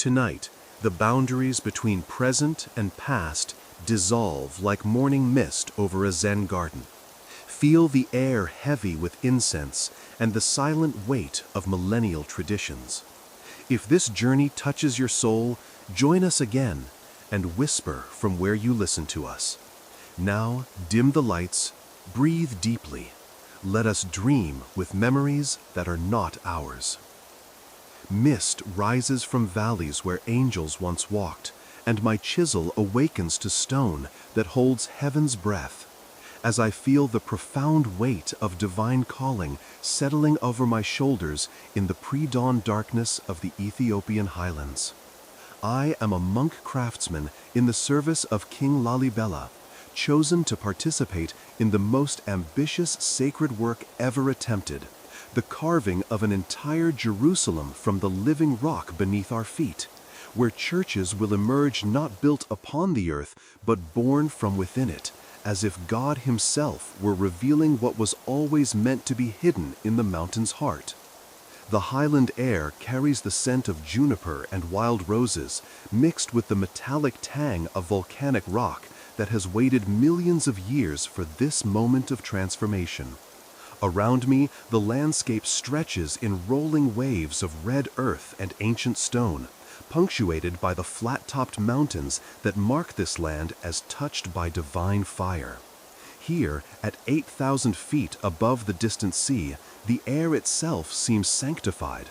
Tonight, the boundaries between present and past dissolve like morning mist over a Zen garden. Feel the air heavy with incense and the silent weight of millennial traditions. If this journey touches your soul, join us again and whisper from where you listen to us. Now, dim the lights, breathe deeply. Let us dream with memories that are not ours. Mist rises from valleys where angels once walked, and my chisel awakens to stone that holds heaven's breath. As I feel the profound weight of divine calling settling over my shoulders in the pre-dawn darkness of the Ethiopian highlands. I am a monk craftsman in the service of King Lalibela, chosen to participate in the most ambitious sacred work ever attempted, the carving of an entire Jerusalem from the living rock beneath our feet, where churches will emerge not built upon the earth, but born from within it, as if God Himself were revealing what was always meant to be hidden in the mountain's heart. The highland air carries the scent of juniper and wild roses, mixed with the metallic tang of volcanic rock that has waited millions of years for this moment of transformation. Around me, the landscape stretches in rolling waves of red earth and ancient stone, punctuated by the flat-topped mountains that mark this land as touched by divine fire. Here, at 8,000 feet above the distant sea, the air itself seems sanctified,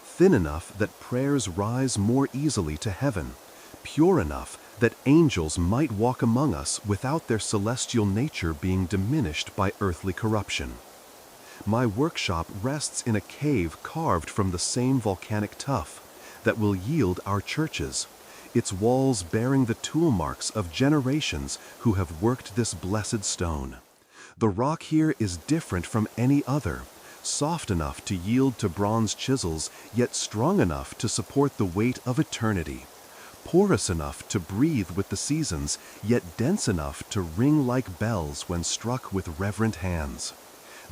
thin enough that prayers rise more easily to heaven, pure enough that angels might walk among us without their celestial nature being diminished by earthly corruption. My workshop rests in a cave carved from the same volcanic tuff that will yield our churches, its walls bearing the tool marks of generations who have worked this blessed stone. The rock here is different from any other, soft enough to yield to bronze chisels, yet strong enough to support the weight of eternity, porous enough to breathe with the seasons, yet dense enough to ring like bells when struck with reverent hands.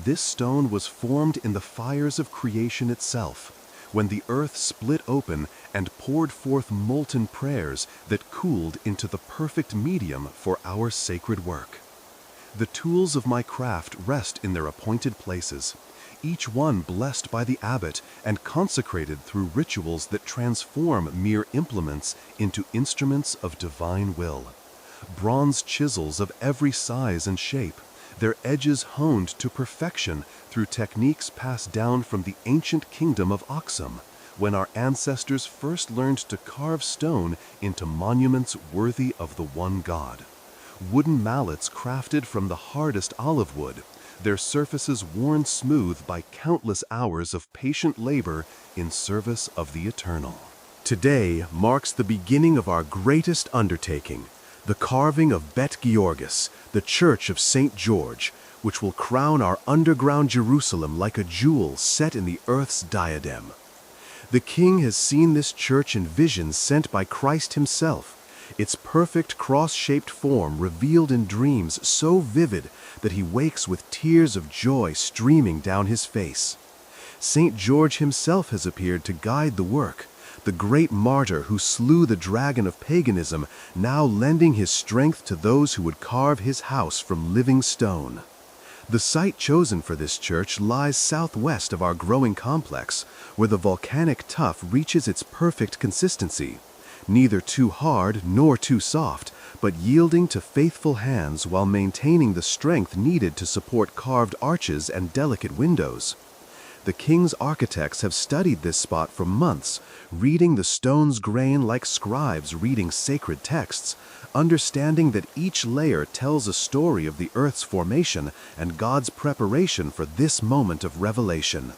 This stone was formed in the fires of creation itself, when the earth split open and poured forth molten prayers that cooled into the perfect medium for our sacred work. The tools of my craft rest in their appointed places, each one blessed by the abbot and consecrated through rituals that transform mere implements into instruments of divine will. Bronze chisels of every size and shape, their edges honed to perfection through techniques passed down from the ancient kingdom of Aksum, when our ancestors first learned to carve stone into monuments worthy of the one God. Wooden mallets crafted from the hardest olive wood, their surfaces worn smooth by countless hours of patient labor in service of the eternal. Today marks the beginning of our greatest undertaking, the carving of Bet Georgis, the Church of St. George, which will crown our underground Jerusalem like a jewel set in the earth's diadem. The King has seen this church in visions sent by Christ Himself, its perfect cross-shaped form revealed in dreams so vivid that He wakes with tears of joy streaming down His face. St. George himself has appeared to guide the work, the great martyr who slew the dragon of paganism, now lending his strength to those who would carve His house from living stone. The site chosen for this church lies southwest of our growing complex, where the volcanic tuff reaches its perfect consistency, neither too hard nor too soft, but yielding to faithful hands while maintaining the strength needed to support carved arches and delicate windows. The King's architects have studied this spot for months, reading the stone's grain like scribes reading sacred texts, understanding that each layer tells a story of the earth's formation and God's preparation for this moment of revelation.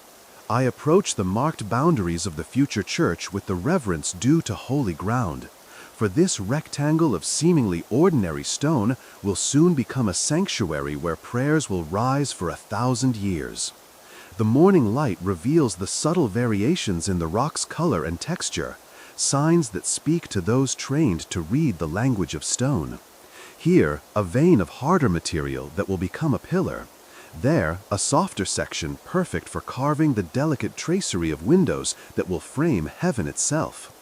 I approach the marked boundaries of the future church with the reverence due to holy ground, for this rectangle of seemingly ordinary stone will soon become a sanctuary where prayers will rise for 1,000 years. The morning light reveals the subtle variations in the rock's color and texture, signs that speak to those trained to read the language of stone. Here, a vein of harder material that will become a pillar. There, a softer section perfect for carving the delicate tracery of windows that will frame heaven itself.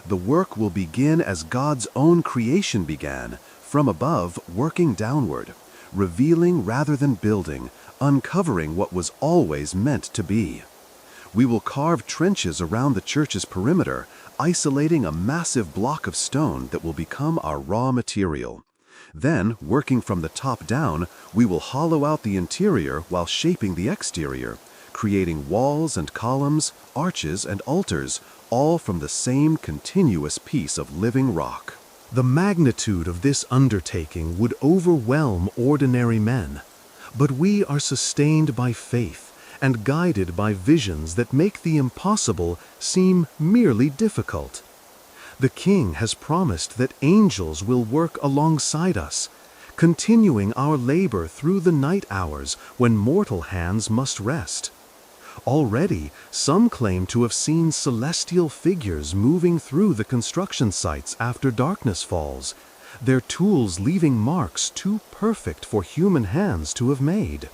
The work will begin as God's own creation began, from above, working downward, revealing rather than building, uncovering what was always meant to be. We will carve trenches around the church's perimeter, isolating a massive block of stone that will become our raw material. Then, working from the top down, we will hollow out the interior while shaping the exterior, creating walls and columns, arches and altars, all from the same continuous piece of living rock. The magnitude of this undertaking would overwhelm ordinary men, but we are sustained by faith and guided by visions that make the impossible seem merely difficult. The King has promised that angels will work alongside us, continuing our labor through the night hours when mortal hands must rest. Already, some claim to have seen celestial figures moving through the construction sites after darkness falls, their tools leaving marks too perfect for human hands to have made.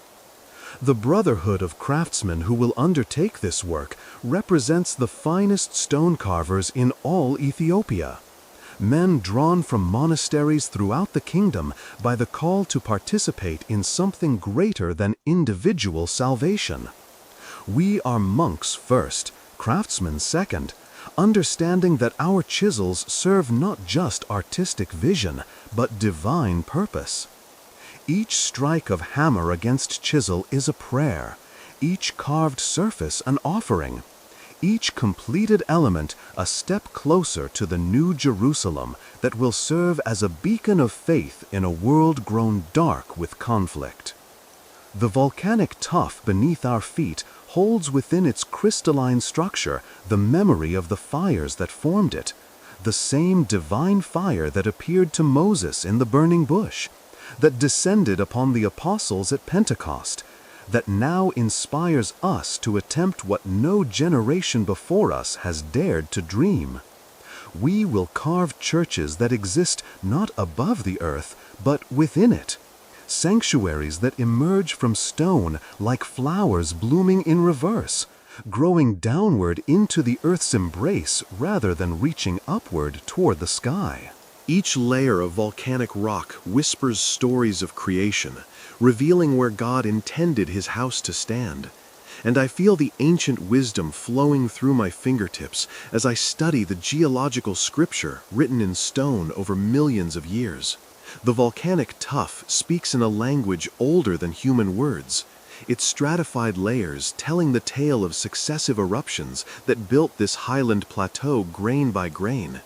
The brotherhood of craftsmen who will undertake this work represents the finest stone carvers in all Ethiopia. Men drawn from monasteries throughout the kingdom by the call to participate in something greater than individual salvation. We are monks first, craftsmen second, understanding that our chisels serve not just artistic vision, but divine purpose. Each strike of hammer against chisel is a prayer, each carved surface an offering, each completed element a step closer to the New Jerusalem that will serve as a beacon of faith in a world grown dark with conflict. The volcanic tuff beneath our feet holds within its crystalline structure the memory of the fires that formed it, the same divine fire that appeared to Moses in the burning bush, that descended upon the apostles at Pentecost, that now inspires us to attempt what no generation before us has dared to dream. We will carve churches that exist not above the earth, but within it, sanctuaries that emerge from stone like flowers blooming in reverse, growing downward into the earth's embrace rather than reaching upward toward the sky. Each layer of volcanic rock whispers stories of creation, revealing where God intended His house to stand. And I feel the ancient wisdom flowing through my fingertips as I study the geological scripture written in stone over millions of years. The volcanic tuff speaks in a language older than human words, its stratified layers telling the tale of successive eruptions that built this highland plateau grain by grain,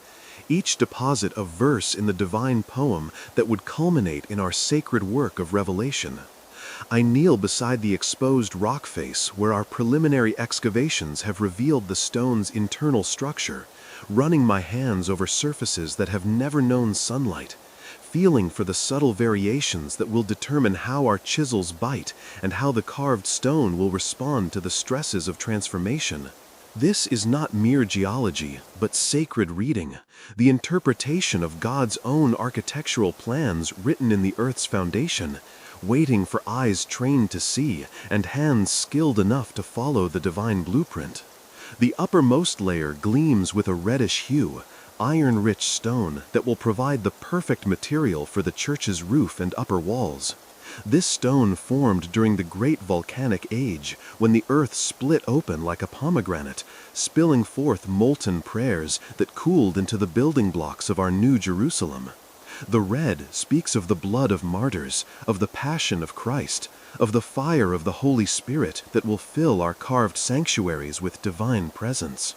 each deposit a verse in the divine poem that would culminate in our sacred work of revelation. I kneel beside the exposed rock face where our preliminary excavations have revealed the stone's internal structure, running my hands over surfaces that have never known sunlight, feeling for the subtle variations that will determine how our chisels bite and how the carved stone will respond to the stresses of transformation. This is not mere geology, but sacred reading, the interpretation of God's own architectural plans written in the earth's foundation, waiting for eyes trained to see and hands skilled enough to follow the divine blueprint. The uppermost layer gleams with a reddish hue, iron-rich stone that will provide the perfect material for the church's roof and upper walls. This stone formed during the great volcanic age, when the earth split open like a pomegranate, spilling forth molten prayers that cooled into the building blocks of our New Jerusalem. The red speaks of the blood of martyrs, of the passion of Christ, of the fire of the Holy Spirit that will fill our carved sanctuaries with divine presence.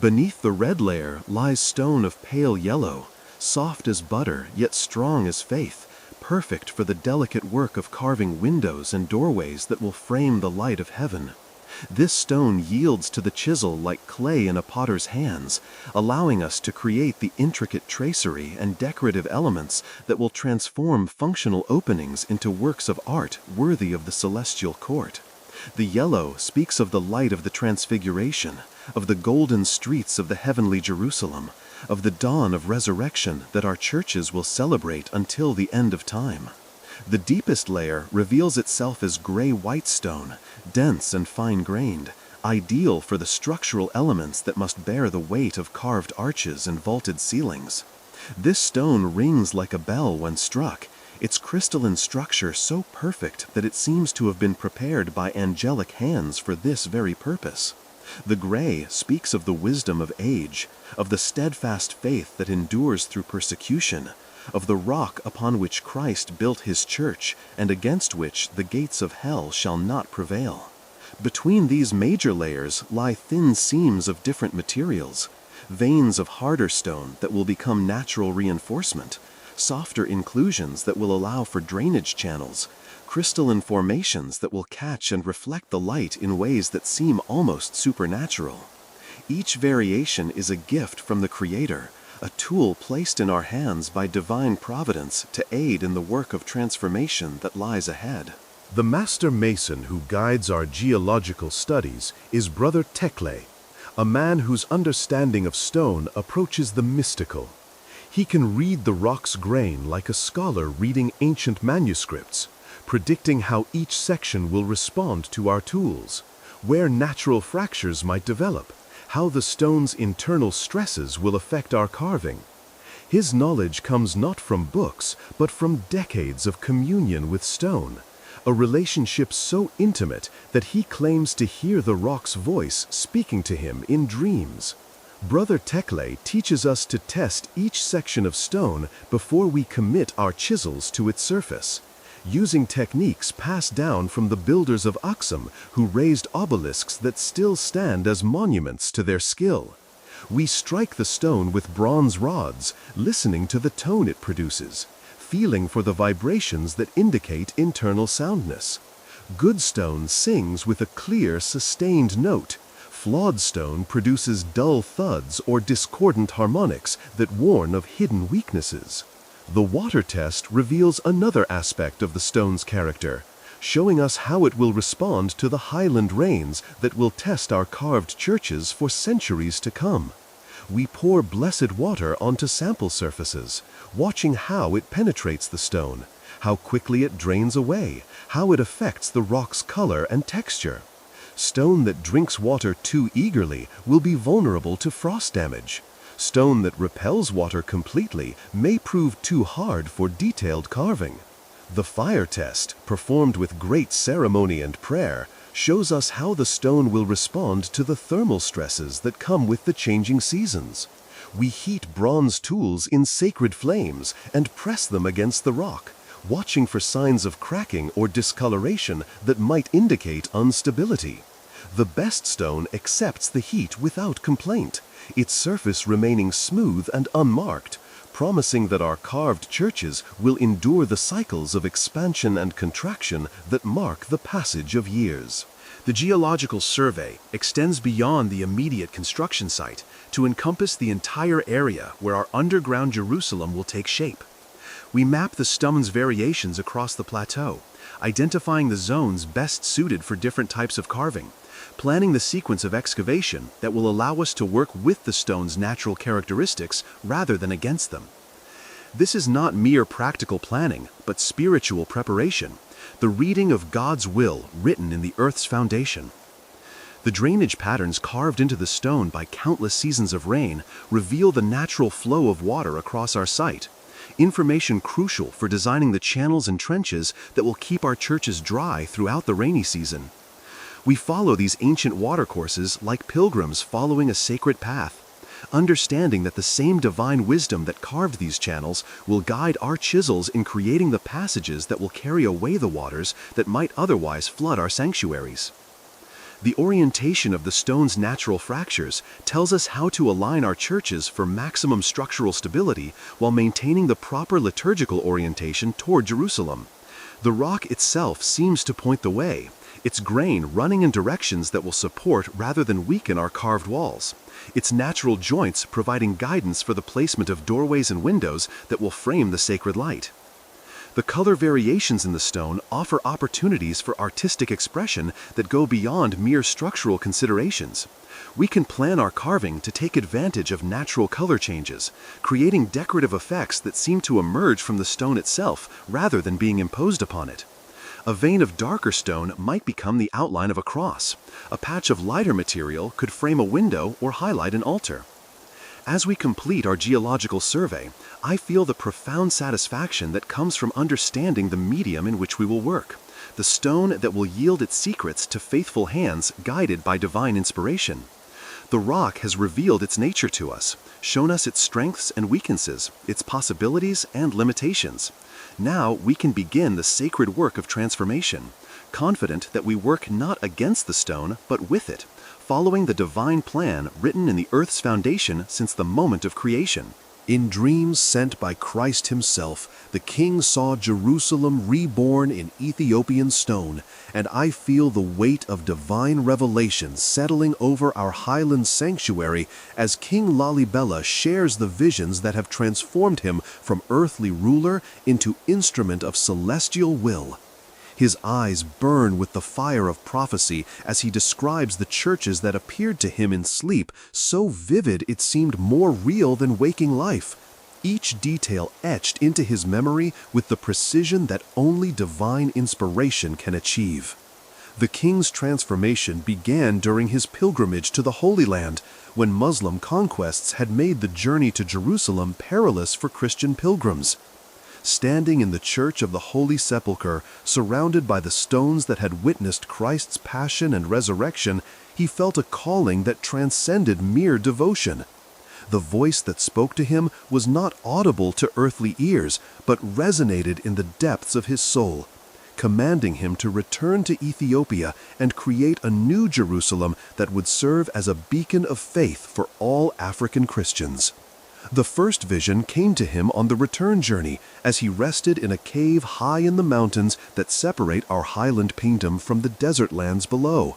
Beneath the red layer lies stone of pale yellow, soft as butter yet strong as faith, perfect for the delicate work of carving windows and doorways that will frame the light of heaven. This stone yields to the chisel like clay in a potter's hands, allowing us to create the intricate tracery and decorative elements that will transform functional openings into works of art worthy of the celestial court. The yellow speaks of the light of the transfiguration, of the golden streets of the heavenly Jerusalem, of the dawn of resurrection that our churches will celebrate until the end of time. The deepest layer reveals itself as gray-white stone, dense and fine-grained, ideal for the structural elements that must bear the weight of carved arches and vaulted ceilings. This stone rings like a bell when struck, its crystalline structure so perfect that it seems to have been prepared by angelic hands for this very purpose. The gray speaks of the wisdom of age, of the steadfast faith that endures through persecution, of the rock upon which Christ built his church and against which the gates of hell shall not prevail. Between these major layers lie thin seams of different materials, veins of harder stone that will become natural reinforcement, softer inclusions that will allow for drainage channels, crystalline formations that will catch and reflect the light in ways that seem almost supernatural. Each variation is a gift from the Creator, a tool placed in our hands by divine providence to aid in the work of transformation that lies ahead. The master mason who guides our geological studies is Brother Tekle, a man whose understanding of stone approaches the mystical. He can read the rock's grain like a scholar reading ancient manuscripts, predicting how each section will respond to our tools, where natural fractures might develop, how the stone's internal stresses will affect our carving. His knowledge comes not from books, but from decades of communion with stone, a relationship so intimate that he claims to hear the rock's voice speaking to him in dreams. Brother Tekle teaches us to test each section of stone before we commit our chisels to its surface, using techniques passed down from the builders of Aksum who raised obelisks that still stand as monuments to their skill. We strike the stone with bronze rods, listening to the tone it produces, feeling for the vibrations that indicate internal soundness. Good stone sings with a clear, sustained note. Flawed stone produces dull thuds or discordant harmonics that warn of hidden weaknesses. The water test reveals another aspect of the stone's character, showing us how it will respond to the highland rains that will test our carved churches for centuries to come. We pour blessed water onto sample surfaces, watching how it penetrates the stone, how quickly it drains away, how it affects the rock's color and texture. Stone that drinks water too eagerly will be vulnerable to frost damage. Stone that repels water completely may prove too hard for detailed carving. The fire test, performed with great ceremony and prayer, shows us how the stone will respond to the thermal stresses that come with the changing seasons. We heat bronze tools in sacred flames and press them against the rock, watching for signs of cracking or discoloration that might indicate instability. The best stone accepts the heat without complaint, its surface remaining smooth and unmarked, promising that our carved churches will endure the cycles of expansion and contraction that mark the passage of years. The geological survey extends beyond the immediate construction site to encompass the entire area where our underground Jerusalem will take shape. We map the stone's variations across the plateau, identifying the zones best suited for different types of carving, planning the sequence of excavation that will allow us to work with the stone's natural characteristics rather than against them. This is not mere practical planning, but spiritual preparation, the reading of God's will written in the earth's foundation. The drainage patterns carved into the stone by countless seasons of rain reveal the natural flow of water across our site, information crucial for designing the channels and trenches that will keep our churches dry throughout the rainy season. We follow these ancient watercourses like pilgrims following a sacred path, understanding that the same divine wisdom that carved these channels will guide our chisels in creating the passages that will carry away the waters that might otherwise flood our sanctuaries. The orientation of the stone's natural fractures tells us how to align our churches for maximum structural stability while maintaining the proper liturgical orientation toward Jerusalem. The rock itself seems to point the way, its grain running in directions that will support rather than weaken our carved walls, its natural joints providing guidance for the placement of doorways and windows that will frame the sacred light. The color variations in the stone offer opportunities for artistic expression that go beyond mere structural considerations. We can plan our carving to take advantage of natural color changes, creating decorative effects that seem to emerge from the stone itself rather than being imposed upon it. A vein of darker stone might become the outline of a cross. A patch of lighter material could frame a window or highlight an altar. As we complete our geological survey, I feel the profound satisfaction that comes from understanding the medium in which we will work, the stone that will yield its secrets to faithful hands guided by divine inspiration. The rock has revealed its nature to us, shown us its strengths and weaknesses, its possibilities and limitations. Now we can begin the sacred work of transformation, confident that we work not against the stone, but with it, following the divine plan written in the earth's foundation since the moment of creation. In dreams sent by Christ himself, the king saw Jerusalem reborn in Ethiopian stone, and I feel the weight of divine revelation settling over our highland sanctuary as King Lalibela shares the visions that have transformed him from earthly ruler into instrument of celestial will. His eyes burn with the fire of prophecy as he describes the churches that appeared to him in sleep, so vivid it seemed more real than waking life. Each detail etched into his memory with the precision that only divine inspiration can achieve. The king's transformation began during his pilgrimage to the Holy Land, when Muslim conquests had made the journey to Jerusalem perilous for Christian pilgrims. Standing in the church of the Holy Sepulchre, surrounded by the stones that had witnessed Christ's passion and resurrection, he felt a calling that transcended mere devotion. The voice that spoke to him was not audible to earthly ears, but resonated in the depths of his soul, commanding him to return to Ethiopia and create a new Jerusalem that would serve as a beacon of faith for all African Christians. The first vision came to him on the return journey as he rested in a cave high in the mountains that separate our highland kingdom from the desert lands below.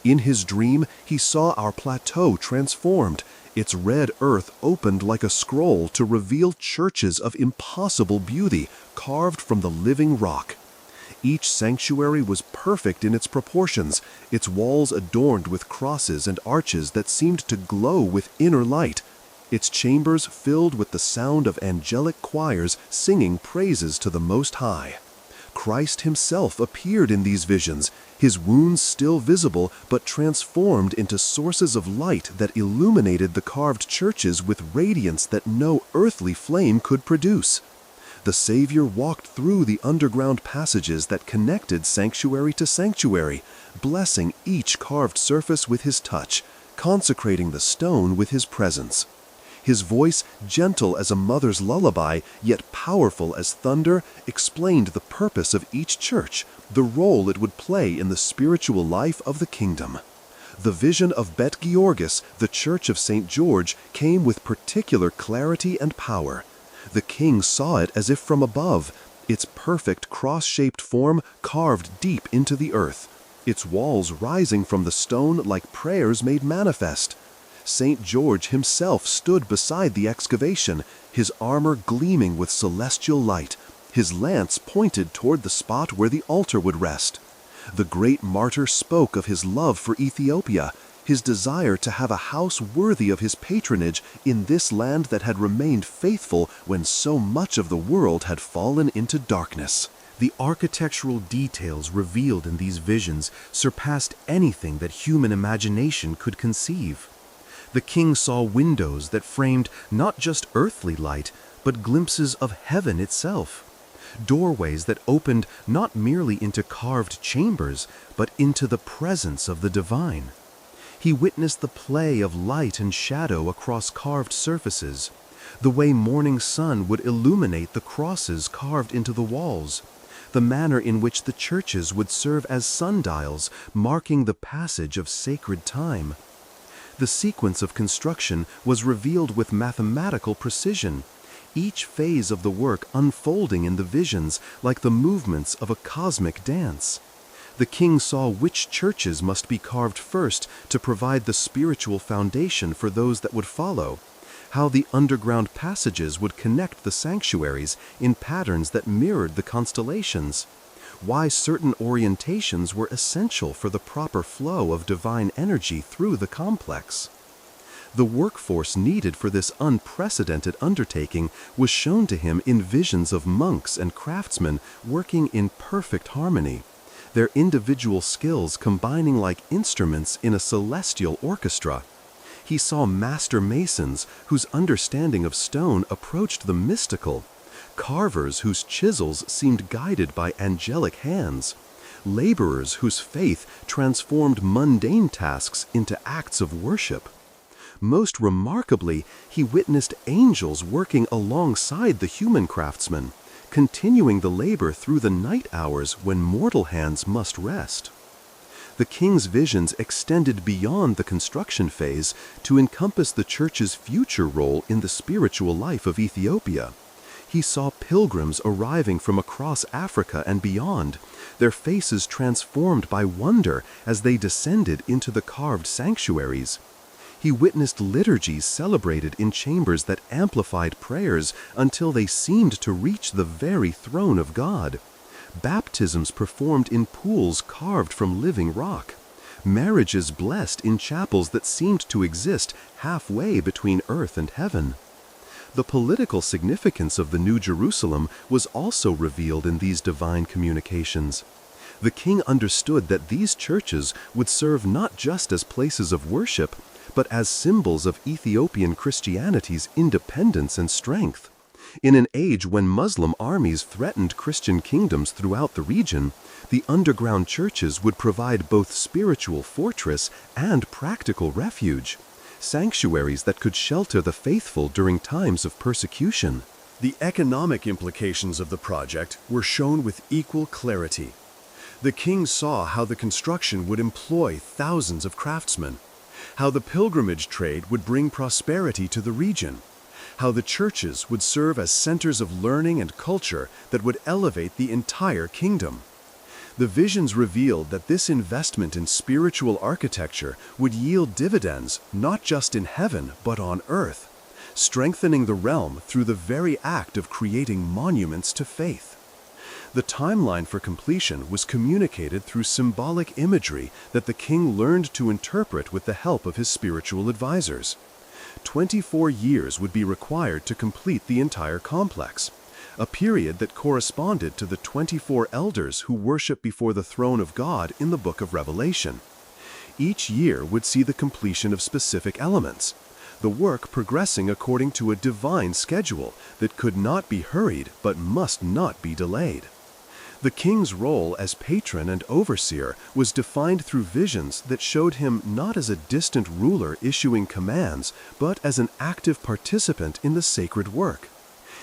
In his dream, he saw our plateau transformed, its red earth opened like a scroll to reveal churches of impossible beauty carved from the living rock. Each sanctuary was perfect in its proportions, its walls adorned with crosses and arches that seemed to glow with inner light, its chambers filled with the sound of angelic choirs singing praises to the Most High. Christ himself appeared in these visions, his wounds still visible but transformed into sources of light that illuminated the carved churches with radiance that no earthly flame could produce. The Savior walked through the underground passages that connected sanctuary to sanctuary, blessing each carved surface with his touch, consecrating the stone with his presence. His voice, gentle as a mother's lullaby, yet powerful as thunder, explained the purpose of each church, the role it would play in the spiritual life of the kingdom. The vision of Bet Georgis, the Church of St. George, came with particular clarity and power. The king saw it as if from above, its perfect cross-shaped form carved deep into the earth, its walls rising from the stone like prayers made manifest. St. George himself stood beside the excavation, his armor gleaming with celestial light, his lance pointed toward the spot where the altar would rest. The great martyr spoke of his love for Ethiopia, his desire to have a house worthy of his patronage in this land that had remained faithful when so much of the world had fallen into darkness. The architectural details revealed in these visions surpassed anything that human imagination could conceive. The king saw windows that framed not just earthly light, but glimpses of heaven itself. Doorways that opened not merely into carved chambers, but into the presence of the divine. He witnessed the play of light and shadow across carved surfaces, the way morning sun would illuminate the crosses carved into the walls, the manner in which the churches would serve as sundials, marking the passage of sacred time. The sequence of construction was revealed with mathematical precision, each phase of the work unfolding in the visions like the movements of a cosmic dance. The king saw which churches must be carved first to provide the spiritual foundation for those that would follow, how the underground passages would connect the sanctuaries in patterns that mirrored the constellations, why certain orientations were essential for the proper flow of divine energy through the complex. The workforce needed for this unprecedented undertaking was shown to him in visions of monks and craftsmen working in perfect harmony, their individual skills combining like instruments in a celestial orchestra. He saw master masons whose understanding of stone approached the mystical, carvers whose chisels seemed guided by angelic hands, laborers whose faith transformed mundane tasks into acts of worship. Most remarkably, he witnessed angels working alongside the human craftsmen, continuing the labor through the night hours when mortal hands must rest. The king's visions extended beyond the construction phase to encompass the church's future role in the spiritual life of Ethiopia. He saw pilgrims arriving from across Africa and beyond, their faces transformed by wonder as they descended into the carved sanctuaries. He witnessed liturgies celebrated in chambers that amplified prayers until they seemed to reach the very throne of God. Baptisms performed in pools carved from living rock. Marriages blessed in chapels that seemed to exist halfway between earth and heaven. The political significance of the New Jerusalem was also revealed in these divine communications. The king understood that these churches would serve not just as places of worship, but as symbols of Ethiopian Christianity's independence and strength. In an age when Muslim armies threatened Christian kingdoms throughout the region, the underground churches would provide both spiritual fortress and practical refuge, sanctuaries that could shelter the faithful during times of persecution. The economic implications of the project were shown with equal clarity. The king saw how the construction would employ thousands of craftsmen, how the pilgrimage trade would bring prosperity to the region, how the churches would serve as centers of learning and culture that would elevate the entire kingdom. The visions revealed that this investment in spiritual architecture would yield dividends not just in heaven but on earth, strengthening the realm through the very act of creating monuments to faith. The timeline for completion was communicated through symbolic imagery that the king learned to interpret with the help of his spiritual advisors. 24 years would be required to complete the entire complex, a period that corresponded to the 24 elders who worship before the throne of God in the book of Revelation. Each year would see the completion of specific elements, the work progressing according to a divine schedule that could not be hurried but must not be delayed. The king's role as patron and overseer was defined through visions that showed him not as a distant ruler issuing commands, but as an active participant in the sacred work.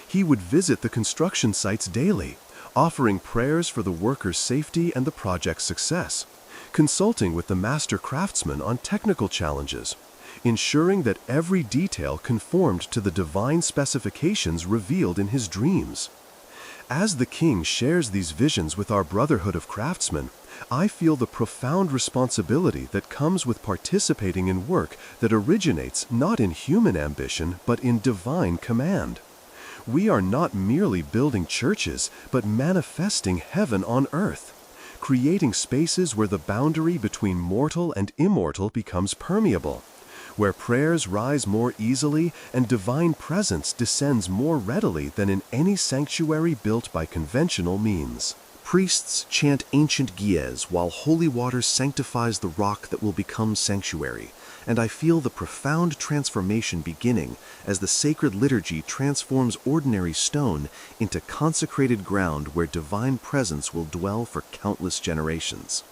He would visit the construction sites daily, offering prayers for the workers' safety and the project's success, consulting with the master craftsmen on technical challenges, ensuring that every detail conformed to the divine specifications revealed in his dreams. As the king shares these visions with our brotherhood of craftsmen, I feel the profound responsibility that comes with participating in work that originates not in human ambition but in divine command. We are not merely building churches, but manifesting heaven on earth, creating spaces where the boundary between mortal and immortal becomes permeable, where prayers rise more easily and divine presence descends more readily than in any sanctuary built by conventional means. Priests chant ancient Gies while holy water sanctifies the rock that will become sanctuary, and I feel the profound transformation beginning as the sacred liturgy transforms ordinary stone into consecrated ground where divine presence will dwell for countless generations.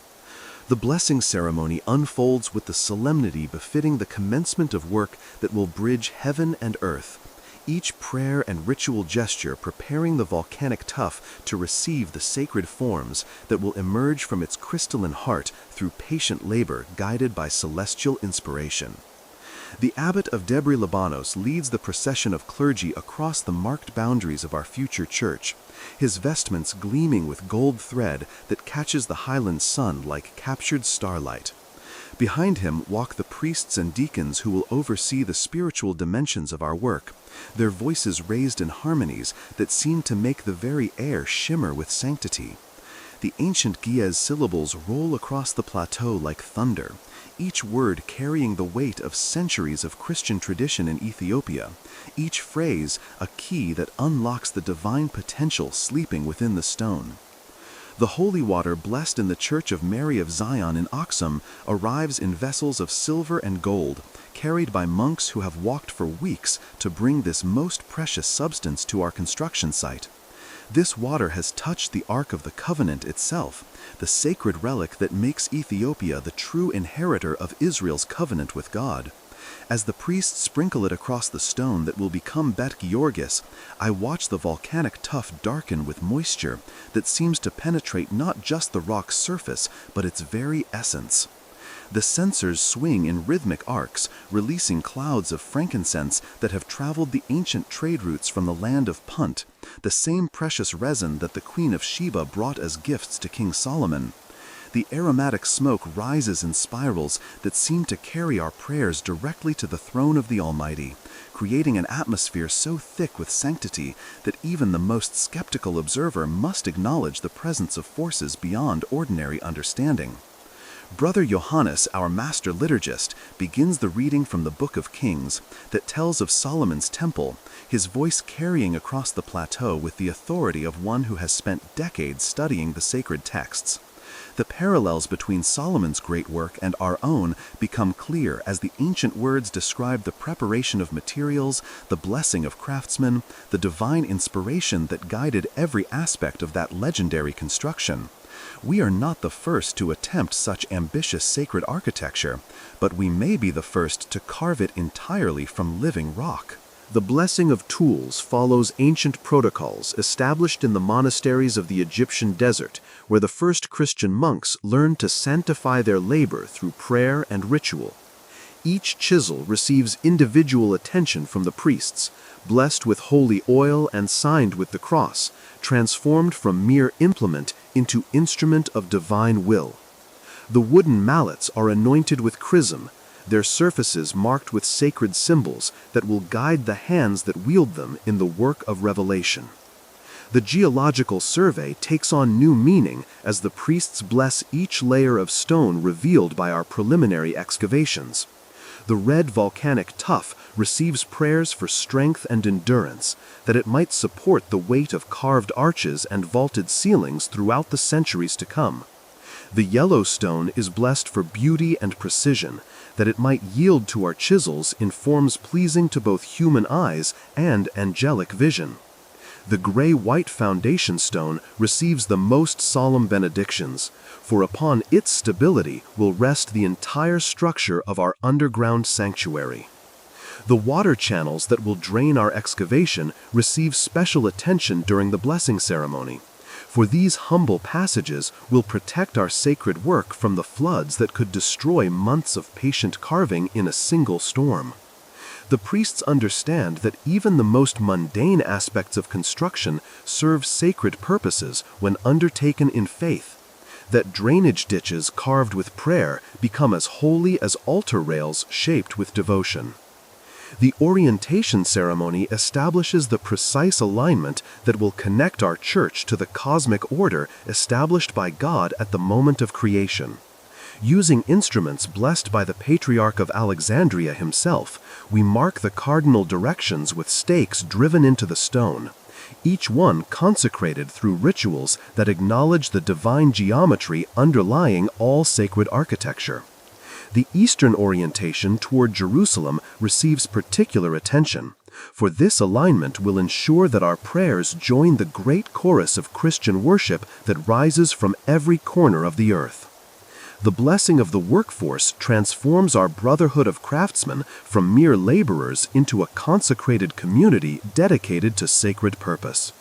The blessing ceremony unfolds with the solemnity befitting the commencement of work that will bridge heaven and earth, each prayer and ritual gesture preparing the volcanic tuff to receive the sacred forms that will emerge from its crystalline heart through patient labor guided by celestial inspiration. The abbot of Debre Libanos leads the procession of clergy across the marked boundaries of our future church, his vestments gleaming with gold thread that catches the highland sun like captured starlight. Behind him walk the priests and deacons who will oversee the spiritual dimensions of our work, their voices raised in harmonies that seem to make the very air shimmer with sanctity. The ancient Gies syllables roll across the plateau like thunder, each word carrying the weight of centuries of Christian tradition in Ethiopia, each phrase a key that unlocks the divine potential sleeping within the stone. The holy water blessed in the Church of Mary of Zion in Aksum arrives in vessels of silver and gold, carried by monks who have walked for weeks to bring this most precious substance to our construction site. This water has touched the Ark of the Covenant itself, the sacred relic that makes Ethiopia the true inheritor of Israel's covenant with God. As the priests sprinkle it across the stone that will become Bet Georgis, I watch the volcanic tuff darken with moisture that seems to penetrate not just the rock's surface, but its very essence. The censers swing in rhythmic arcs, releasing clouds of frankincense that have traveled the ancient trade routes from the land of Punt, the same precious resin that the Queen of Sheba brought as gifts to King Solomon. The aromatic smoke rises in spirals that seem to carry our prayers directly to the throne of the Almighty, creating an atmosphere so thick with sanctity that even the most skeptical observer must acknowledge the presence of forces beyond ordinary understanding. Brother Johannes, our master liturgist, begins the reading from the Book of Kings that tells of Solomon's temple, his voice carrying across the plateau with the authority of one who has spent decades studying the sacred texts. The parallels between Solomon's great work and our own become clear as the ancient words describe the preparation of materials, the blessing of craftsmen, the divine inspiration that guided every aspect of that legendary construction. We are not the first to attempt such ambitious sacred architecture, but we may be the first to carve it entirely from living rock. The blessing of tools follows ancient protocols established in the monasteries of the Egyptian desert, where the first Christian monks learned to sanctify their labor through prayer and ritual. Each chisel receives individual attention from the priests, blessed with holy oil and signed with the cross, transformed from mere implement into instrument of divine will. The wooden mallets are anointed with chrism, their surfaces marked with sacred symbols that will guide the hands that wield them in the work of revelation. The geological survey takes on new meaning as the priests bless each layer of stone revealed by our preliminary excavations. The red volcanic tuff receives prayers for strength and endurance, that it might support the weight of carved arches and vaulted ceilings throughout the centuries to come. The yellow stone is blessed for beauty and precision, that it might yield to our chisels in forms pleasing to both human eyes and angelic vision. The gray-white foundation stone receives the most solemn benedictions, for upon its stability will rest the entire structure of our underground sanctuary. The water channels that will drain our excavation receive special attention during the blessing ceremony, for these humble passages will protect our sacred work from the floods that could destroy months of patient carving in a single storm. The priests understand that even the most mundane aspects of construction serve sacred purposes when undertaken in faith, that drainage ditches carved with prayer become as holy as altar rails shaped with devotion. The orientation ceremony establishes the precise alignment that will connect our church to the cosmic order established by God at the moment of creation. Using instruments blessed by the Patriarch of Alexandria himself, we mark the cardinal directions with stakes driven into the stone, each one consecrated through rituals that acknowledge the divine geometry underlying all sacred architecture. The eastern orientation toward Jerusalem receives particular attention, for this alignment will ensure that our prayers join the great chorus of Christian worship that rises from every corner of the earth. The blessing of the workforce transforms our brotherhood of craftsmen from mere laborers into a consecrated community dedicated to sacred purpose.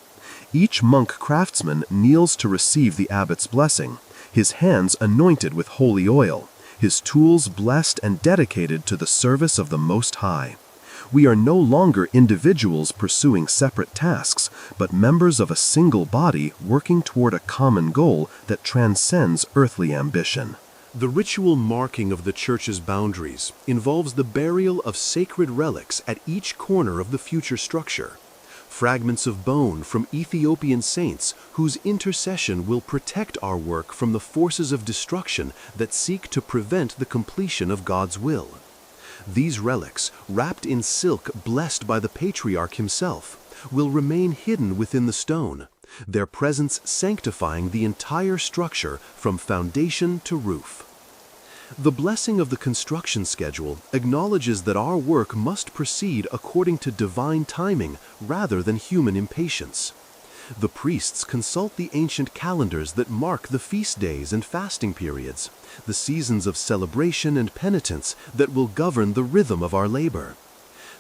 Each monk craftsman kneels to receive the abbot's blessing, his hands anointed with holy oil, his tools blessed and dedicated to the service of the Most High. We are no longer individuals pursuing separate tasks, but members of a single body working toward a common goal that transcends earthly ambition. The ritual marking of the church's boundaries involves the burial of sacred relics at each corner of the future structure. fragments of bone from Ethiopian saints whose intercession will protect our work from the forces of destruction that seek to prevent the completion of God's will. These relics, wrapped in silk blessed by the patriarch himself, will remain hidden within the stone, their presence sanctifying the entire structure from foundation to roof. The blessing of the construction schedule acknowledges that our work must proceed according to divine timing rather than human impatience. The priests consult the ancient calendars that mark the feast days and fasting periods, the seasons of celebration and penitence that will govern the rhythm of our labor.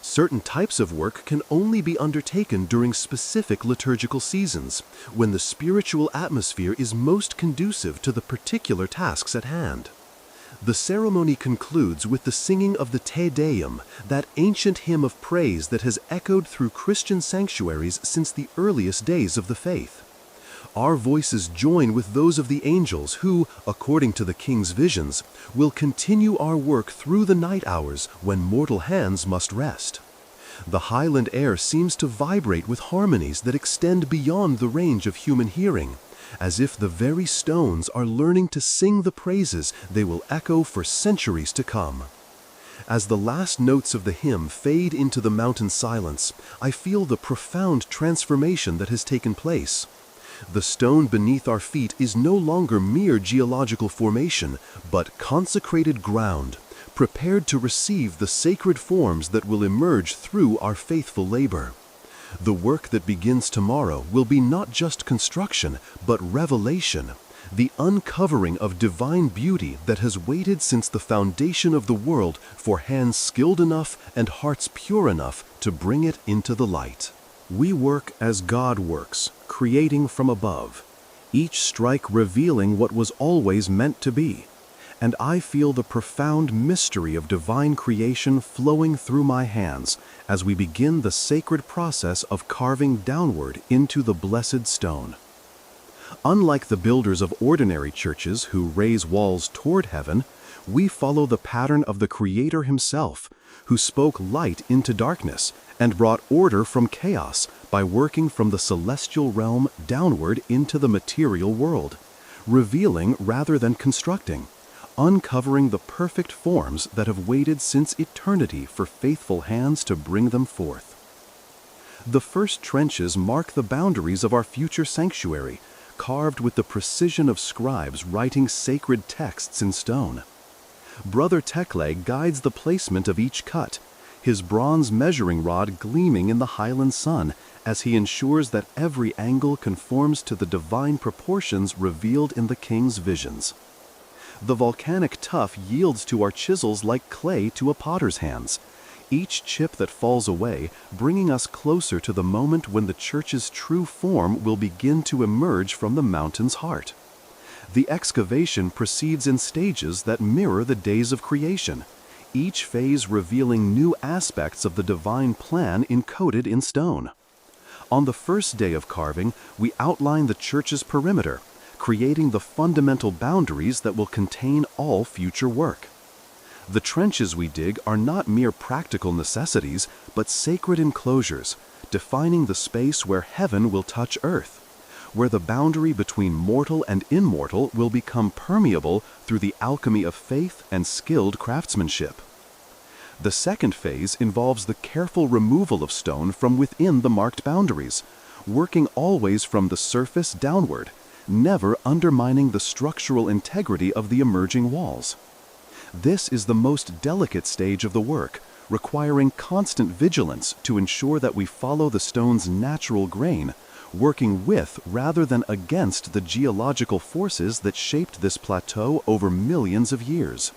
Certain types of work can only be undertaken during specific liturgical seasons, when the spiritual atmosphere is most conducive to the particular tasks at hand. The ceremony concludes with the singing of the Te Deum, that ancient hymn of praise that has echoed through Christian sanctuaries since the earliest days of the faith. Our voices join with those of the angels who, according to the King's visions, will continue our work through the night hours when mortal hands must rest. The highland air seems to vibrate with harmonies that extend beyond the range of human hearing, as if the very stones are learning to sing the praises they will echo for centuries to come. As the last notes of the hymn fade into the mountain silence, I feel the profound transformation that has taken place. The stone beneath our feet is no longer mere geological formation, but consecrated ground, prepared to receive the sacred forms that will emerge through our faithful labor. The work that begins tomorrow will be not just construction, but revelation, the uncovering of divine beauty that has waited since the foundation of the world for hands skilled enough and hearts pure enough to bring it into the light. We work as God works, creating from above, each strike revealing what was always meant to be. And I feel the profound mystery of divine creation flowing through my hands as we begin the sacred process of carving downward into the blessed stone. Unlike the builders of ordinary churches who raise walls toward heaven, we follow the pattern of the Creator himself, who spoke light into darkness and brought order from chaos by working from the celestial realm downward into the material world, revealing rather than constructing, uncovering the perfect forms that have waited since eternity for faithful hands to bring them forth. The first trenches mark the boundaries of our future sanctuary, carved with the precision of scribes writing sacred texts in stone. Brother Tekle guides the placement of each cut, his bronze measuring rod gleaming in the highland sun as he ensures that every angle conforms to the divine proportions revealed in the King's visions. The volcanic tuff yields to our chisels like clay to a potter's hands, each chip that falls away bringing us closer to the moment when the church's true form will begin to emerge from the mountain's heart. The excavation proceeds in stages that mirror the days of creation, each phase revealing new aspects of the divine plan encoded in stone. On the first day of carving, we outline the church's perimeter, creating the fundamental boundaries that will contain all future work. The trenches we dig are not mere practical necessities, but sacred enclosures, defining the space where heaven will touch earth, where the boundary between mortal and immortal will become permeable through the alchemy of faith and skilled craftsmanship. The second phase involves the careful removal of stone from within the marked boundaries, working always from the surface downward, never undermining the structural integrity of the emerging walls. This is the most delicate stage of the work, requiring constant vigilance to ensure that we follow the stone's natural grain, working with rather than against the geological forces that shaped this plateau over millions of years.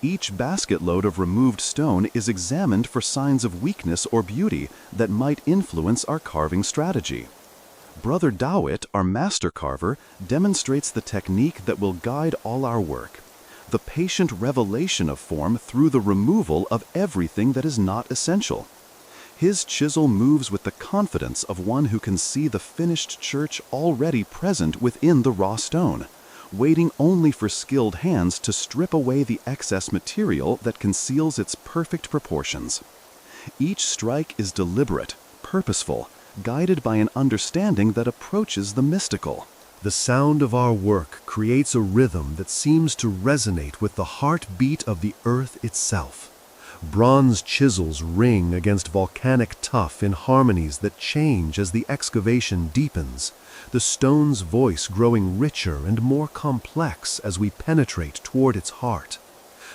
Each basket load of removed stone is examined for signs of weakness or beauty that might influence our carving strategy. Brother Dawit, our master carver, demonstrates the technique that will guide all our work, the patient revelation of form through the removal of everything that is not essential. His chisel moves with the confidence of one who can see the finished church already present within the raw stone, waiting only for skilled hands to strip away the excess material that conceals its perfect proportions. Each strike is deliberate, purposeful, guided by an understanding that approaches the mystical. The sound of our work creates a rhythm that seems to resonate with the heartbeat of the earth itself. Bronze chisels ring against volcanic tuff in harmonies that change as the excavation deepens, the stone's voice growing richer and more complex as we penetrate toward its heart.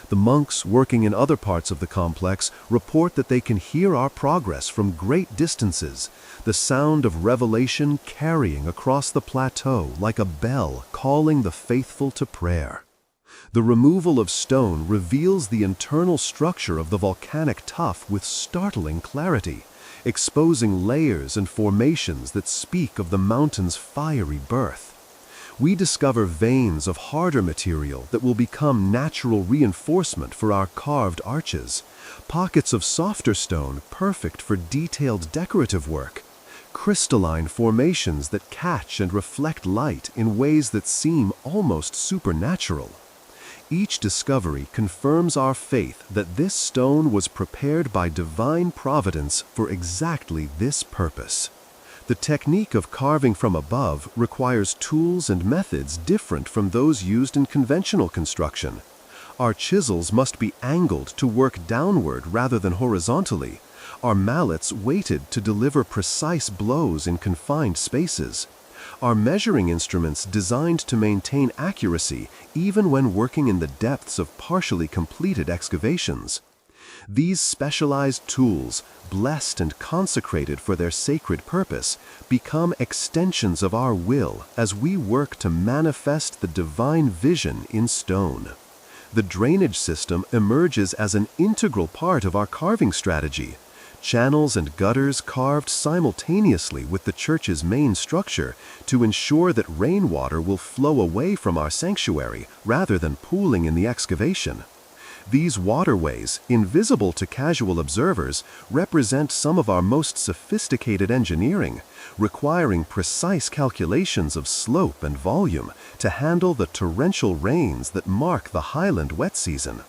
The monks working in other parts of the complex report that they can hear our progress from great distances, the sound of revelation carrying across the plateau like a bell calling the faithful to prayer. The removal of stone reveals the internal structure of the volcanic tuff with startling clarity, exposing layers and formations that speak of the mountain's fiery birth. We discover veins of harder material that will become natural reinforcement for our carved arches, pockets of softer stone perfect for detailed decorative work, crystalline formations that catch and reflect light in ways that seem almost supernatural. Each discovery confirms our faith that this stone was prepared by divine providence for exactly this purpose. The technique of carving from above requires tools and methods different from those used in conventional construction. Our chisels must be angled to work downward rather than horizontally, our mallets weighted to deliver precise blows in confined spaces, our measuring instruments designed to maintain accuracy even when working in the depths of partially completed excavations. These specialized tools, blessed and consecrated for their sacred purpose, become extensions of our will as we work to manifest the divine vision in stone. The drainage system emerges as an integral part of our carving strategy. Channels and gutters carved simultaneously with the church's main structure to ensure that rainwater will flow away from our sanctuary rather than pooling in the excavation. These waterways, invisible to casual observers, represent some of our most sophisticated engineering, requiring precise calculations of slope and volume to handle the torrential rains that mark the highland wet season.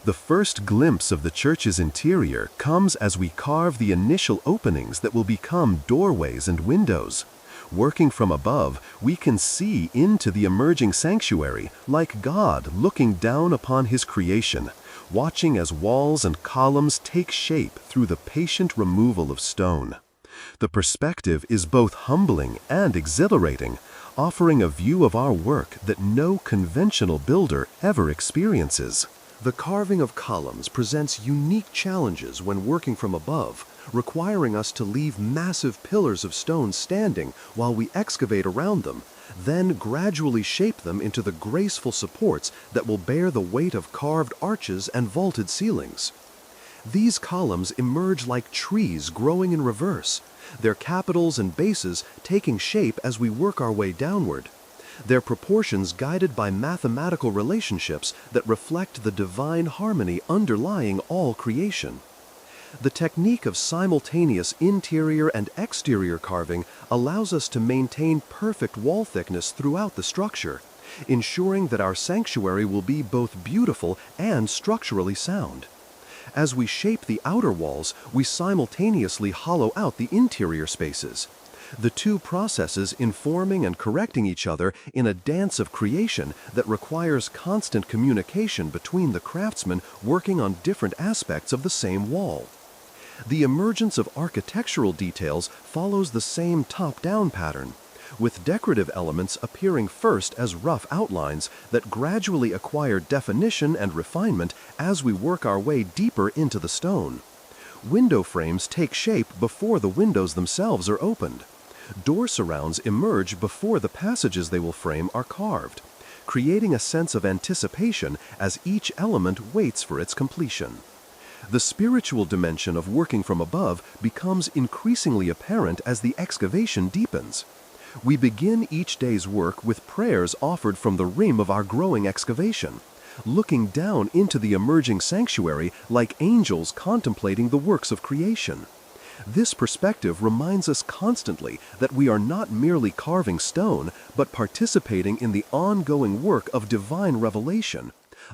The first glimpse of the church's interior comes as we carve the initial openings that will become doorways and windows. Working from above, we can see into the emerging sanctuary like God looking down upon His creation, watching as walls and columns take shape through the patient removal of stone. The perspective is both humbling and exhilarating, offering a view of our work that no conventional builder ever experiences. The carving of columns presents unique challenges when working from above, requiring us to leave massive pillars of stone standing while we excavate around them, then gradually shape them into the graceful supports that will bear the weight of carved arches and vaulted ceilings. These columns emerge like trees growing in reverse, their capitals and bases taking shape as we work our way downward, their proportions guided by mathematical relationships that reflect the divine harmony underlying all creation. The technique of simultaneous interior and exterior carving allows us to maintain perfect wall thickness throughout the structure, ensuring that our sanctuary will be both beautiful and structurally sound. As we shape the outer walls, we simultaneously hollow out the interior spaces, the two processes informing and correcting each other in a dance of creation that requires constant communication between the craftsmen working on different aspects of the same wall. The emergence of architectural details follows the same top-down pattern, with decorative elements appearing first as rough outlines that gradually acquire definition and refinement as we work our way deeper into the stone. Window frames take shape before the windows themselves are opened. Door surrounds emerge before the passages they will frame are carved, creating a sense of anticipation as each element waits for its completion. The spiritual dimension of working from above becomes increasingly apparent as the excavation deepens. We begin each day's work with prayers offered from the rim of our growing excavation, looking down into the emerging sanctuary like angels contemplating the works of creation. This perspective reminds us constantly that we are not merely carving stone, but participating in the ongoing work of divine revelation,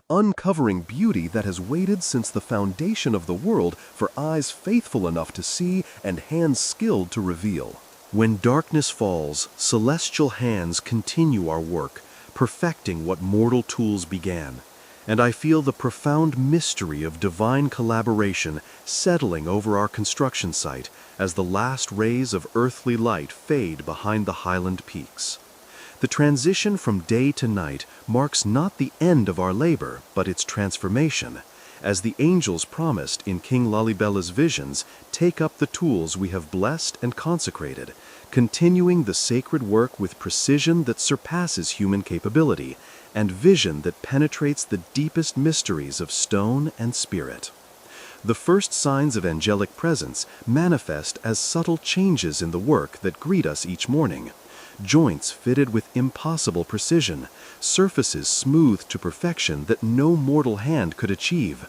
uncovering beauty that has waited since the foundation of the world for eyes faithful enough to see and hands skilled to reveal. When darkness falls, celestial hands continue our work, perfecting what mortal tools began. And I feel the profound mystery of divine collaboration settling over our construction site as the last rays of earthly light fade behind the highland peaks. The transition from day to night marks not the end of our labor, but its transformation, as the angels promised in King Lalibella's visions take up the tools we have blessed and consecrated, continuing the sacred work with precision that surpasses human capability, and vision that penetrates the deepest mysteries of stone and spirit. The first signs of angelic presence manifest as subtle changes in the work that greet us each morning. Joints fitted with impossible precision, surfaces smoothed to perfection that no mortal hand could achieve,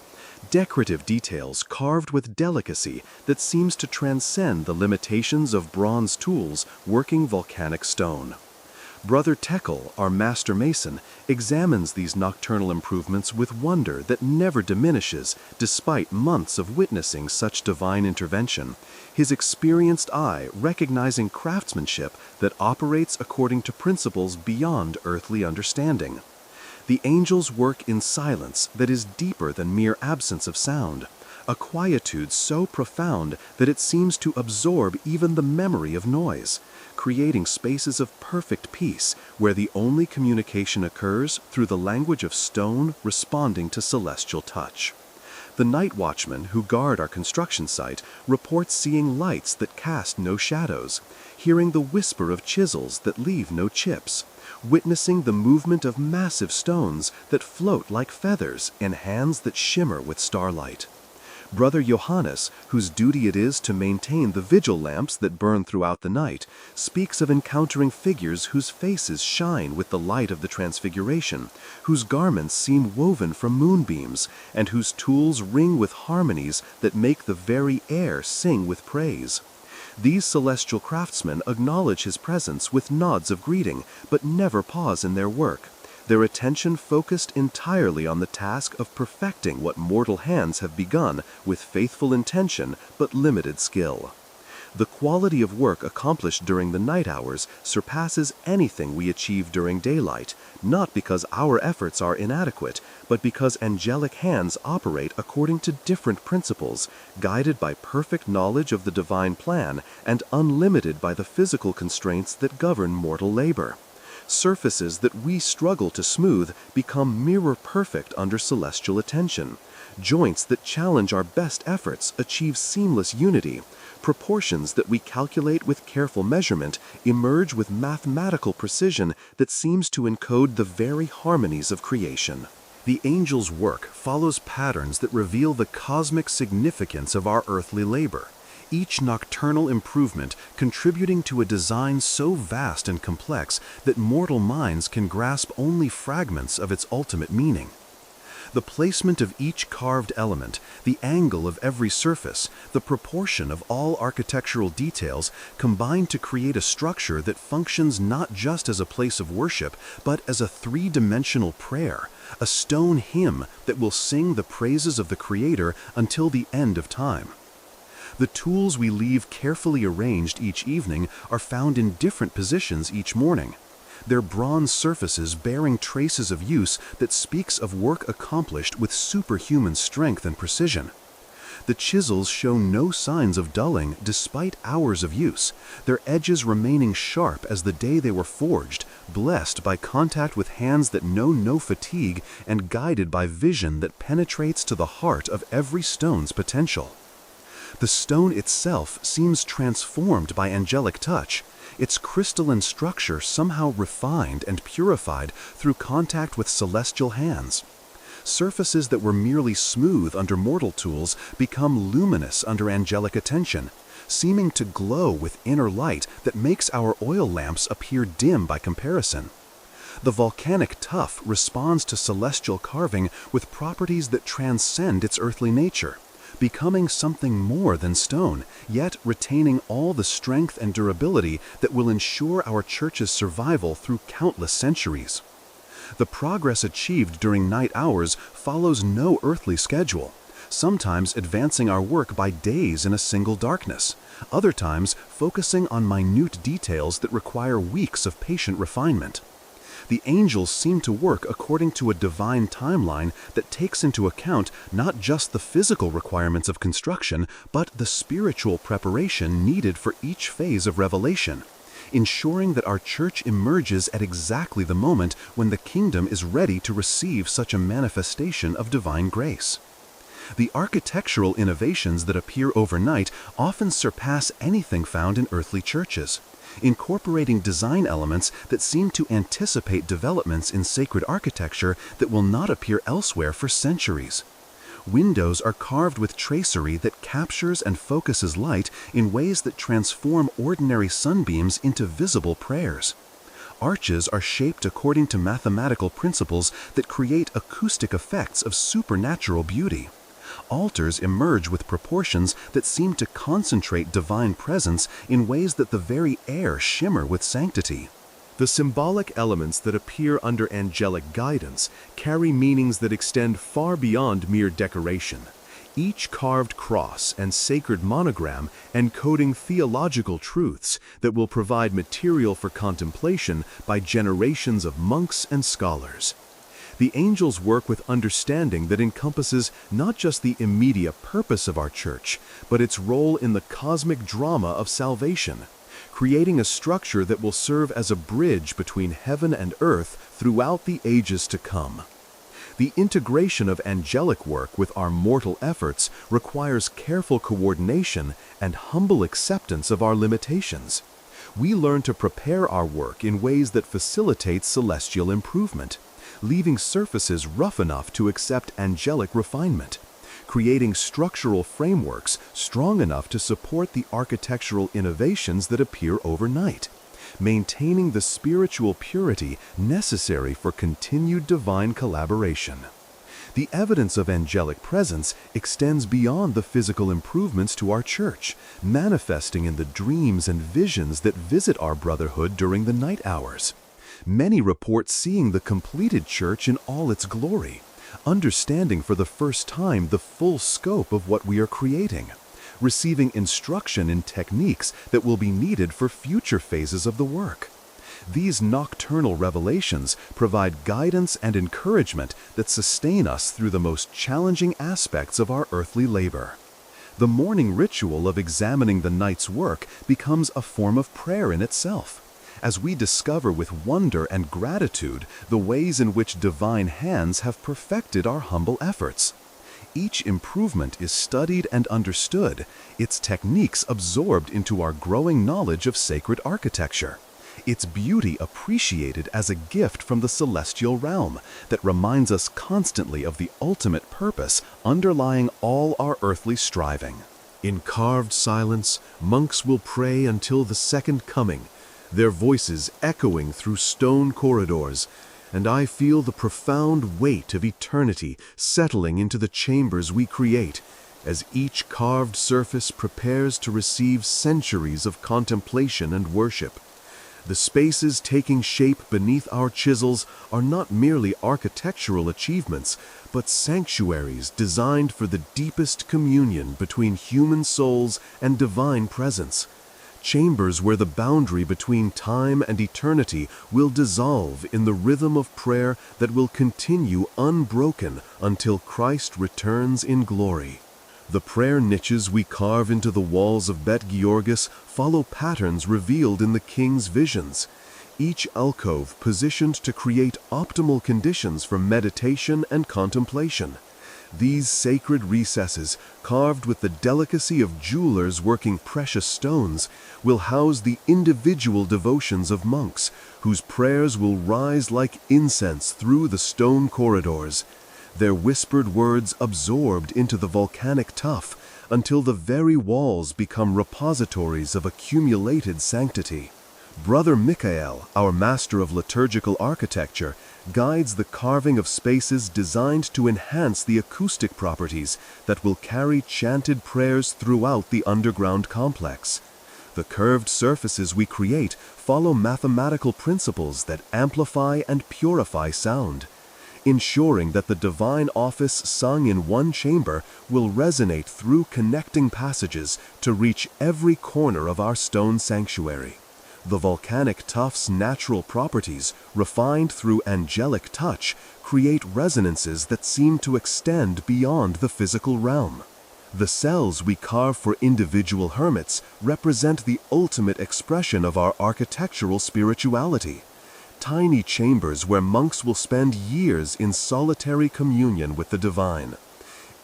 decorative details carved with delicacy that seems to transcend the limitations of bronze tools working volcanic stone. Brother Tekel, our master mason, examines these nocturnal improvements with wonder that never diminishes despite months of witnessing such divine intervention, his experienced eye recognizing craftsmanship that operates according to principles beyond earthly understanding. The angels work in silence that is deeper than mere absence of sound, a quietude so profound that it seems to absorb even the memory of noise, creating spaces of perfect peace where the only communication occurs through the language of stone responding to celestial touch. The night watchmen who guard our construction site report seeing lights that cast no shadows, hearing the whisper of chisels that leave no chips, witnessing the movement of massive stones that float like feathers in hands that shimmer with starlight. Brother Johannes, whose duty it is to maintain the vigil lamps that burn throughout the night, speaks of encountering figures whose faces shine with the light of the Transfiguration, whose garments seem woven from moonbeams, and whose tools ring with harmonies that make the very air sing with praise. These celestial craftsmen acknowledge his presence with nods of greeting, but never pause in their work, their attention focused entirely on the task of perfecting what mortal hands have begun with faithful intention but limited skill. The quality of work accomplished during the night hours surpasses anything we achieve during daylight, not because our efforts are inadequate, but because angelic hands operate according to different principles, guided by perfect knowledge of the divine plan and unlimited by the physical constraints that govern mortal labor. Surfaces that we struggle to smooth become mirror perfect under celestial attention. Joints that challenge our best efforts achieve seamless unity. Proportions that we calculate with careful measurement emerge with mathematical precision that seems to encode the very harmonies of creation. The angel's work follows patterns that reveal the cosmic significance of our earthly labor, each nocturnal improvement contributing to a design so vast and complex that mortal minds can grasp only fragments of its ultimate meaning. The placement of each carved element, the angle of every surface, the proportion of all architectural details combine to create a structure that functions not just as a place of worship, but as a three-dimensional prayer, a stone hymn that will sing the praises of the Creator until the end of time. The tools we leave carefully arranged each evening are found in different positions each morning, their bronze surfaces bearing traces of use that speaks of work accomplished with superhuman strength and precision. The chisels show no signs of dulling despite hours of use, their edges remaining sharp as the day they were forged, blessed by contact with hands that know no fatigue and guided by vision that penetrates to the heart of every stone's potential. The stone itself seems transformed by angelic touch, its crystalline structure somehow refined and purified through contact with celestial hands. Surfaces that were merely smooth under mortal tools become luminous under angelic attention, seeming to glow with inner light that makes our oil lamps appear dim by comparison. The volcanic tuff responds to celestial carving with properties that transcend its earthly nature, becoming something more than stone, yet retaining all the strength and durability that will ensure our church's survival through countless centuries. The progress achieved during night hours follows no earthly schedule, sometimes advancing our work by days in a single darkness, other times focusing on minute details that require weeks of patient refinement. The angels seem to work according to a divine timeline that takes into account not just the physical requirements of construction, but the spiritual preparation needed for each phase of revelation, ensuring that our church emerges at exactly the moment when the kingdom is ready to receive such a manifestation of divine grace. The architectural innovations that appear overnight often surpass anything found in earthly churches, incorporating design elements that seem to anticipate developments in sacred architecture that will not appear elsewhere for centuries. Windows are carved with tracery that captures and focuses light in ways that transform ordinary sunbeams into visible prayers. Arches are shaped according to mathematical principles that create acoustic effects of supernatural beauty. Altars emerge with proportions that seem to concentrate divine presence in ways that the very air shimmer with sanctity. The symbolic elements that appear under angelic guidance carry meanings that extend far beyond mere decoration. Each carved cross and sacred monogram encoding theological truths that will provide material for contemplation by generations of monks and scholars. The angels work with understanding that encompasses not just the immediate purpose of our church, but its role in the cosmic drama of salvation, creating a structure that will serve as a bridge between heaven and earth throughout the ages to come. The integration of angelic work with our mortal efforts requires careful coordination and humble acceptance of our limitations. We learn to prepare our work in ways that facilitate celestial improvement, leaving surfaces rough enough to accept angelic refinement, creating structural frameworks strong enough to support the architectural innovations that appear overnight, maintaining the spiritual purity necessary for continued divine collaboration. The evidence of angelic presence extends beyond the physical improvements to our church, manifesting in the dreams and visions that visit our brotherhood during the night hours. Many report seeing the completed church in all its glory, understanding for the first time the full scope of what we are creating, receiving instruction in techniques that will be needed for future phases of the work. These nocturnal revelations provide guidance and encouragement that sustain us through the most challenging aspects of our earthly labor. The morning ritual of examining the night's work becomes a form of prayer in itself, as we discover with wonder and gratitude the ways in which divine hands have perfected our humble efforts. Each improvement is studied and understood, its techniques absorbed into our growing knowledge of sacred architecture, its beauty appreciated as a gift from the celestial realm that reminds us constantly of the ultimate purpose underlying all our earthly striving. In carved silence, monks will pray until the second coming, their voices echoing through stone corridors, and I feel the profound weight of eternity settling into the chambers we create, as each carved surface prepares to receive centuries of contemplation and worship. The spaces taking shape beneath our chisels are not merely architectural achievements, but sanctuaries designed for the deepest communion between human souls and divine presence. Chambers where the boundary between time and eternity will dissolve in the rhythm of prayer that will continue unbroken until Christ returns in glory. The prayer niches we carve into the walls of Bet Georgis follow patterns revealed in the king's visions, each alcove positioned to create optimal conditions for meditation and contemplation. These sacred recesses, carved with the delicacy of jewelers working precious stones, will house the individual devotions of monks, whose prayers will rise like incense through the stone corridors, their whispered words absorbed into the volcanic tuff until the very walls become repositories of accumulated sanctity. Brother Michael, our master of liturgical architecture, guides the carving of spaces designed to enhance the acoustic properties that will carry chanted prayers throughout the underground complex. The curved surfaces we create follow mathematical principles that amplify and purify sound, ensuring that the divine office sung in one chamber will resonate through connecting passages to reach every corner of our stone sanctuary. The volcanic tuff's natural properties, refined through angelic touch, create resonances that seem to extend beyond the physical realm. The cells we carve for individual hermits represent the ultimate expression of our architectural spirituality. Tiny chambers where monks will spend years in solitary communion with the divine.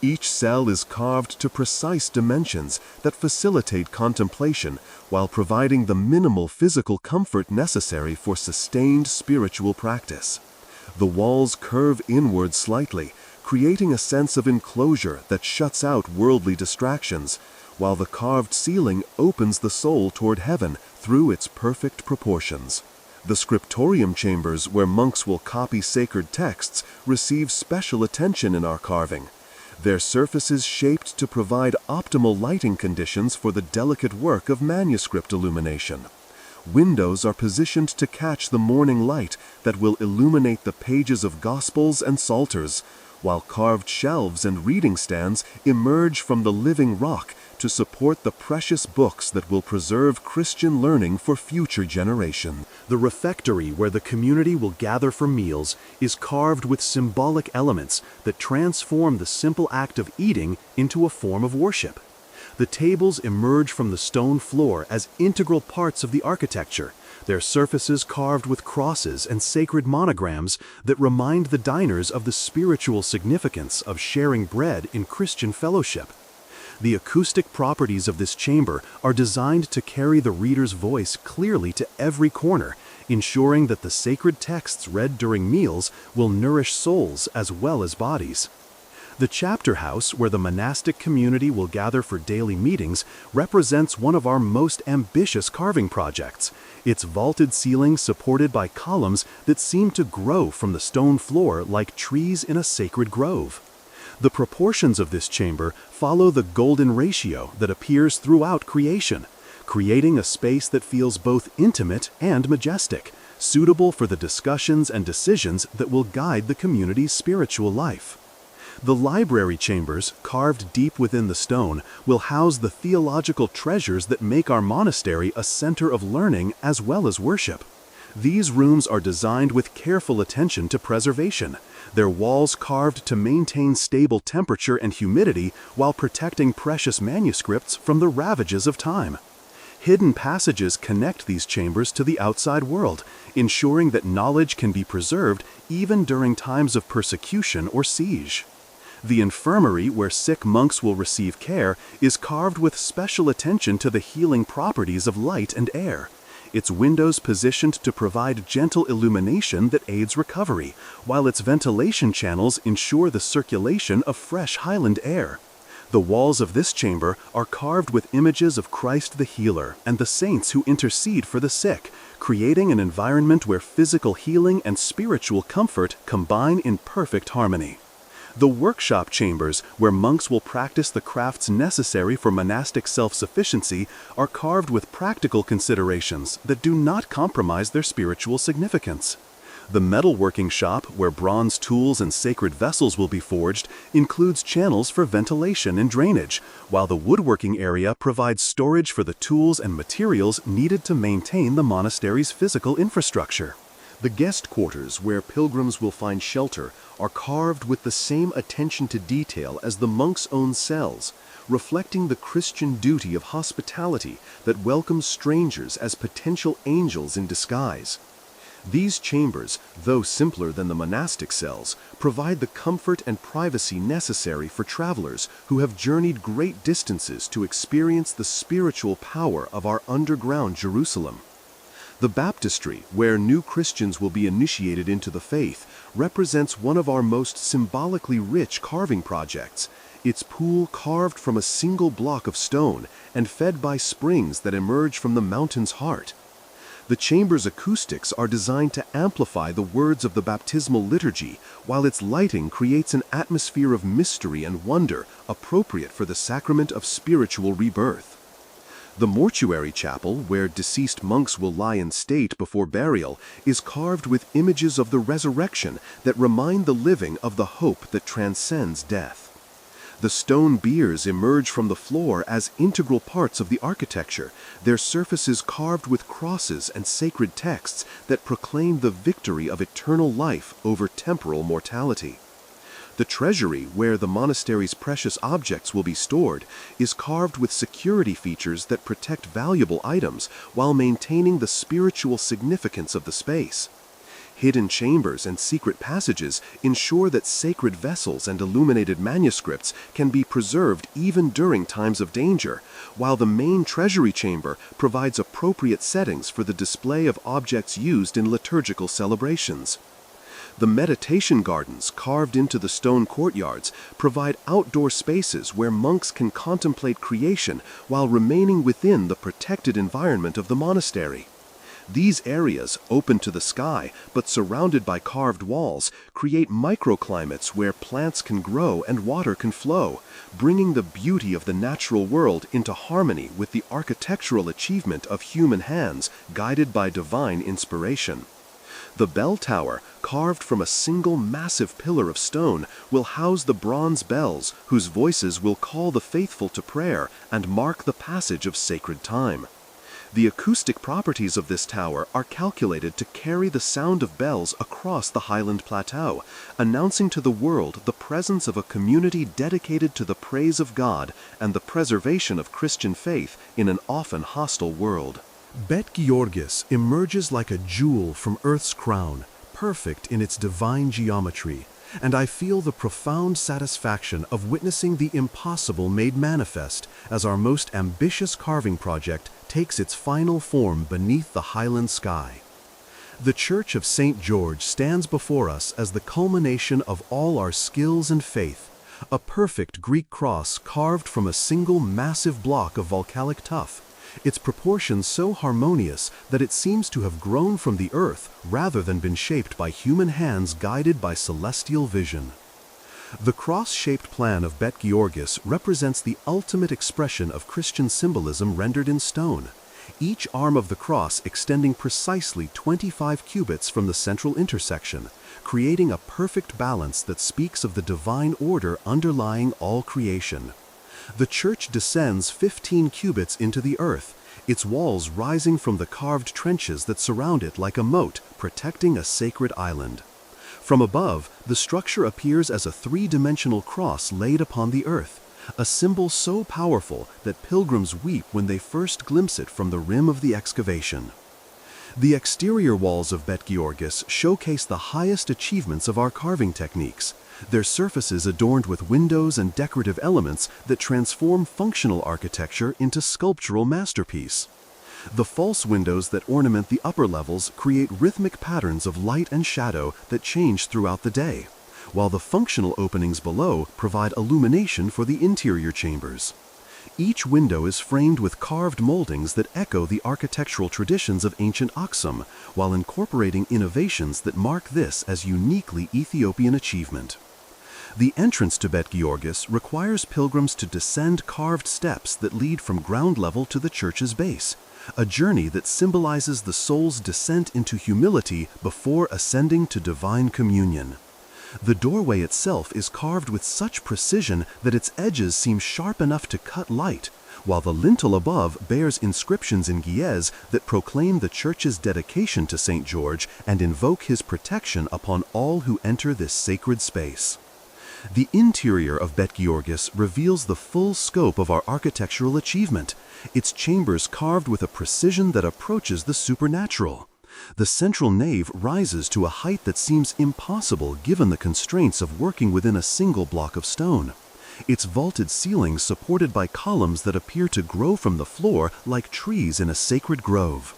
Each cell is carved to precise dimensions that facilitate contemplation while providing the minimal physical comfort necessary for sustained spiritual practice. The walls curve inward slightly, creating a sense of enclosure that shuts out worldly distractions, while the carved ceiling opens the soul toward heaven through its perfect proportions. The scriptorium chambers, where monks will copy sacred texts, receive special attention in our carving. Their surfaces shaped to provide optimal lighting conditions for the delicate work of manuscript illumination. Windows are positioned to catch the morning light that will illuminate the pages of Gospels and Psalters, while carved shelves and reading stands emerge from the living rock to support the precious books that will preserve Christian learning for future generations. The refectory, where the community will gather for meals, is carved with symbolic elements that transform the simple act of eating into a form of worship. The tables emerge from the stone floor as integral parts of the architecture, their surfaces carved with crosses and sacred monograms that remind the diners of the spiritual significance of sharing bread in Christian fellowship. The acoustic properties of this chamber are designed to carry the reader's voice clearly to every corner, ensuring that the sacred texts read during meals will nourish souls as well as bodies. The chapter house, where the monastic community will gather for daily meetings, represents one of our most ambitious carving projects, its vaulted ceiling supported by columns that seem to grow from the stone floor like trees in a sacred grove. The proportions of this chamber follow the golden ratio that appears throughout creation, creating a space that feels both intimate and majestic, suitable for the discussions and decisions that will guide the community's spiritual life. The library chambers, carved deep within the stone, will house the theological treasures that make our monastery a center of learning as well as worship. These rooms are designed with careful attention to preservation, their walls carved to maintain stable temperature and humidity while protecting precious manuscripts from the ravages of time. Hidden passages connect these chambers to the outside world, ensuring that knowledge can be preserved even during times of persecution or siege. The infirmary, where sick monks will receive care, is carved with special attention to the healing properties of light and air. Its windows positioned to provide gentle illumination that aids recovery, while its ventilation channels ensure the circulation of fresh highland air. The walls of this chamber are carved with images of Christ the healer and the saints who intercede for the sick, creating an environment where physical healing and spiritual comfort combine in perfect harmony. The workshop chambers, where monks will practice the crafts necessary for monastic self-sufficiency, are carved with practical considerations that do not compromise their spiritual significance. The metalworking shop, where bronze tools and sacred vessels will be forged, includes channels for ventilation and drainage, while the woodworking area provides storage for the tools and materials needed to maintain the monastery's physical infrastructure. The guest quarters, where pilgrims will find shelter, are carved with the same attention to detail as the monks' own cells, reflecting the Christian duty of hospitality that welcomes strangers as potential angels in disguise. These chambers, though simpler than the monastic cells, provide the comfort and privacy necessary for travelers who have journeyed great distances to experience the spiritual power of our underground Jerusalem. The baptistry, where new Christians will be initiated into the faith, represents one of our most symbolically rich carving projects, its pool carved from a single block of stone and fed by springs that emerge from the mountain's heart. The chamber's acoustics are designed to amplify the words of the baptismal liturgy, while its lighting creates an atmosphere of mystery and wonder appropriate for the sacrament of spiritual rebirth. The mortuary chapel, where deceased monks will lie in state before burial, is carved with images of the resurrection that remind the living of the hope that transcends death. The stone biers emerge from the floor as integral parts of the architecture, their surfaces carved with crosses and sacred texts that proclaim the victory of eternal life over temporal mortality. The treasury, where the monastery's precious objects will be stored, is carved with security features that protect valuable items while maintaining the spiritual significance of the space. Hidden chambers and secret passages ensure that sacred vessels and illuminated manuscripts can be preserved even during times of danger, while the main treasury chamber provides appropriate settings for the display of objects used in liturgical celebrations. The meditation gardens carved into the stone courtyards provide outdoor spaces where monks can contemplate creation while remaining within the protected environment of the monastery. These areas, open to the sky but surrounded by carved walls, create microclimates where plants can grow and water can flow, bringing the beauty of the natural world into harmony with the architectural achievement of human hands, guided by divine inspiration. The bell tower, carved from a single massive pillar of stone, will house the bronze bells whose voices will call the faithful to prayer and mark the passage of sacred time. The acoustic properties of this tower are calculated to carry the sound of bells across the Highland Plateau, announcing to the world the presence of a community dedicated to the praise of God and the preservation of Christian faith in an often hostile world. Bet Georgis emerges like a jewel from Earth's crown, perfect in its divine geometry, and I feel the profound satisfaction of witnessing the impossible made manifest as our most ambitious carving project takes its final form beneath the Highland sky. The Church of St. George stands before us as the culmination of all our skills and faith, a perfect Greek cross carved from a single massive block of volcanic tuff, its proportions so harmonious that it seems to have grown from the earth rather than been shaped by human hands guided by celestial vision. The cross-shaped plan of Bet Georgis represents the ultimate expression of Christian symbolism rendered in stone, each arm of the cross extending precisely 25 cubits from the central intersection, creating a perfect balance that speaks of the divine order underlying all creation. The church descends 15 cubits into the earth, its walls rising from the carved trenches that surround it like a moat, protecting a sacred island. From above, the structure appears as a three-dimensional cross laid upon the earth, a symbol so powerful that pilgrims weep when they first glimpse it from the rim of the excavation. The exterior walls of Bet Georgis showcase the highest achievements of our carving techniques, their surfaces adorned with windows and decorative elements that transform functional architecture into sculptural masterpiece. The false windows that ornament the upper levels create rhythmic patterns of light and shadow that change throughout the day, while the functional openings below provide illumination for the interior chambers. Each window is framed with carved moldings that echo the architectural traditions of ancient Aksum, while incorporating innovations that mark this as uniquely Ethiopian achievement. The entrance to Bet Georgis requires pilgrims to descend carved steps that lead from ground level to the church's base, a journey that symbolizes the soul's descent into humility before ascending to divine communion. The doorway itself is carved with such precision that its edges seem sharp enough to cut light, while the lintel above bears inscriptions in Ge'ez that proclaim the church's dedication to St. George and invoke his protection upon all who enter this sacred space. The interior of Bet Georgis reveals the full scope of our architectural achievement, its chambers carved with a precision that approaches the supernatural. The central nave rises to a height that seems impossible given the constraints of working within a single block of stone. Its vaulted ceilings supported by columns that appear to grow from the floor like trees in a sacred grove.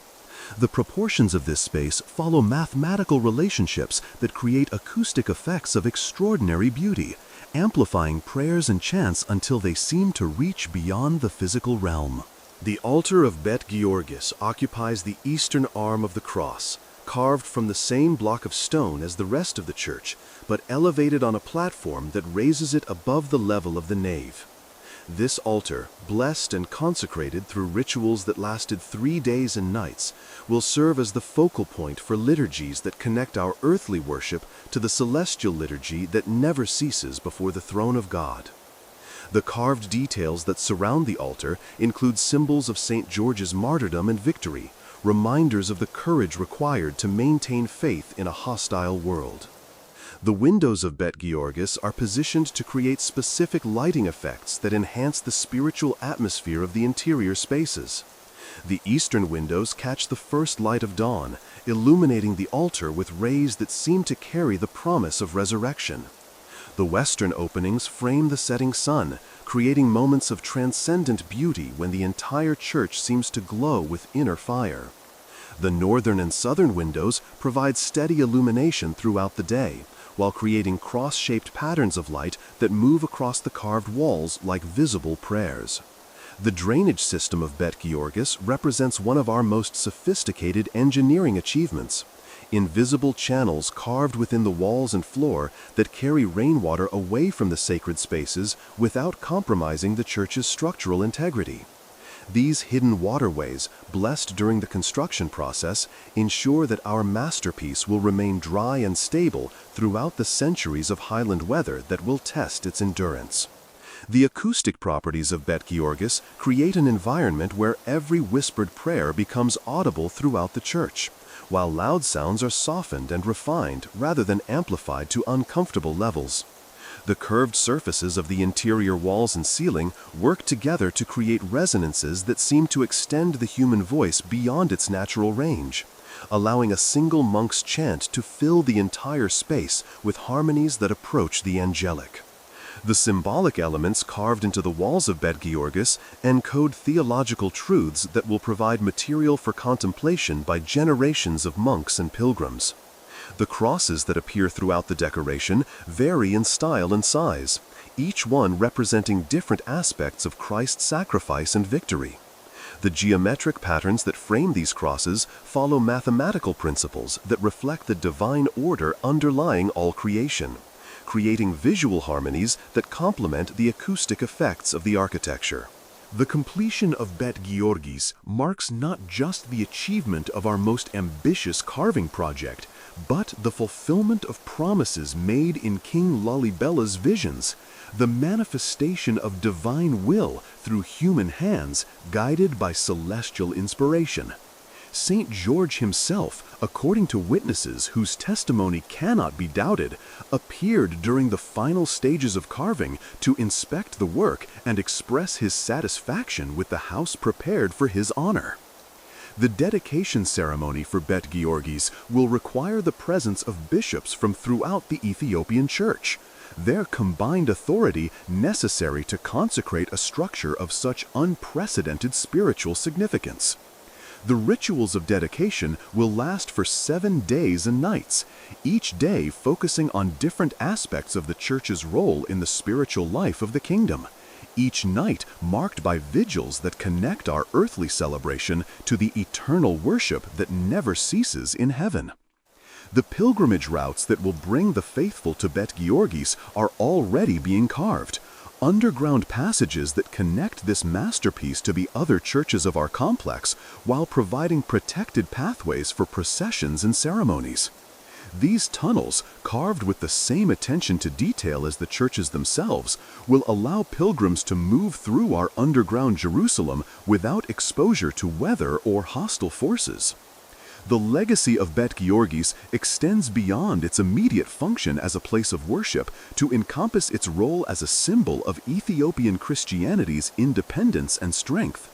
The proportions of this space follow mathematical relationships that create acoustic effects of extraordinary beauty, amplifying prayers and chants until they seem to reach beyond the physical realm. The altar of Bet Georgis occupies the eastern arm of the cross, carved from the same block of stone as the rest of the church, but elevated on a platform that raises it above the level of the nave. This altar, blessed and consecrated through rituals that lasted 3 days and nights, will serve as the focal point for liturgies that connect our earthly worship to the celestial liturgy that never ceases before the throne of God. The carved details that surround the altar include symbols of St. George's martyrdom and victory, reminders of the courage required to maintain faith in a hostile world. The windows of Bet Georgis are positioned to create specific lighting effects that enhance the spiritual atmosphere of the interior spaces. The eastern windows catch the first light of dawn, illuminating the altar with rays that seem to carry the promise of resurrection. The western openings frame the setting sun, creating moments of transcendent beauty when the entire church seems to glow with inner fire. The northern and southern windows provide steady illumination throughout the day, while creating cross-shaped patterns of light that move across the carved walls like visible prayers. The drainage system of Bet Georgis represents one of our most sophisticated engineering achievements. Invisible channels carved within the walls and floor that carry rainwater away from the sacred spaces without compromising the church's structural integrity. These hidden waterways, blessed during the construction process, ensure that our masterpiece will remain dry and stable throughout the centuries of highland weather that will test its endurance. The acoustic properties of Bet Georgis create an environment where every whispered prayer becomes audible throughout the church, while loud sounds are softened and refined rather than amplified to uncomfortable levels. The curved surfaces of the interior walls and ceiling work together to create resonances that seem to extend the human voice beyond its natural range, allowing a single monk's chant to fill the entire space with harmonies that approach the angelic. The symbolic elements carved into the walls of Bet Georgis encode theological truths that will provide material for contemplation by generations of monks and pilgrims. The crosses that appear throughout the decoration vary in style and size, each one representing different aspects of Christ's sacrifice and victory. The geometric patterns that frame these crosses follow mathematical principles that reflect the divine order underlying all creation, creating visual harmonies that complement the acoustic effects of the architecture. The completion of Bet Georgis marks not just the achievement of our most ambitious carving project, but the fulfillment of promises made in King Lalibella's visions, the manifestation of divine will through human hands guided by celestial inspiration. St. George himself, according to witnesses whose testimony cannot be doubted, appeared during the final stages of carving to inspect the work and express his satisfaction with the house prepared for his honor. The dedication ceremony for Bet Georgis will require the presence of bishops from throughout the Ethiopian Church, their combined authority necessary to consecrate a structure of such unprecedented spiritual significance. The rituals of dedication will last for 7 days and nights, each day focusing on different aspects of the Church's role in the spiritual life of the kingdom, each night marked by vigils that connect our earthly celebration to the eternal worship that never ceases in heaven. The pilgrimage routes that will bring the faithful to Bet Georgis are already being carved, underground passages that connect this masterpiece to the other churches of our complex while providing protected pathways for processions and ceremonies. These tunnels, carved with the same attention to detail as the churches themselves, will allow pilgrims to move through our underground Jerusalem without exposure to weather or hostile forces. The legacy of Bet Georgis extends beyond its immediate function as a place of worship to encompass its role as a symbol of Ethiopian Christianity's independence and strength.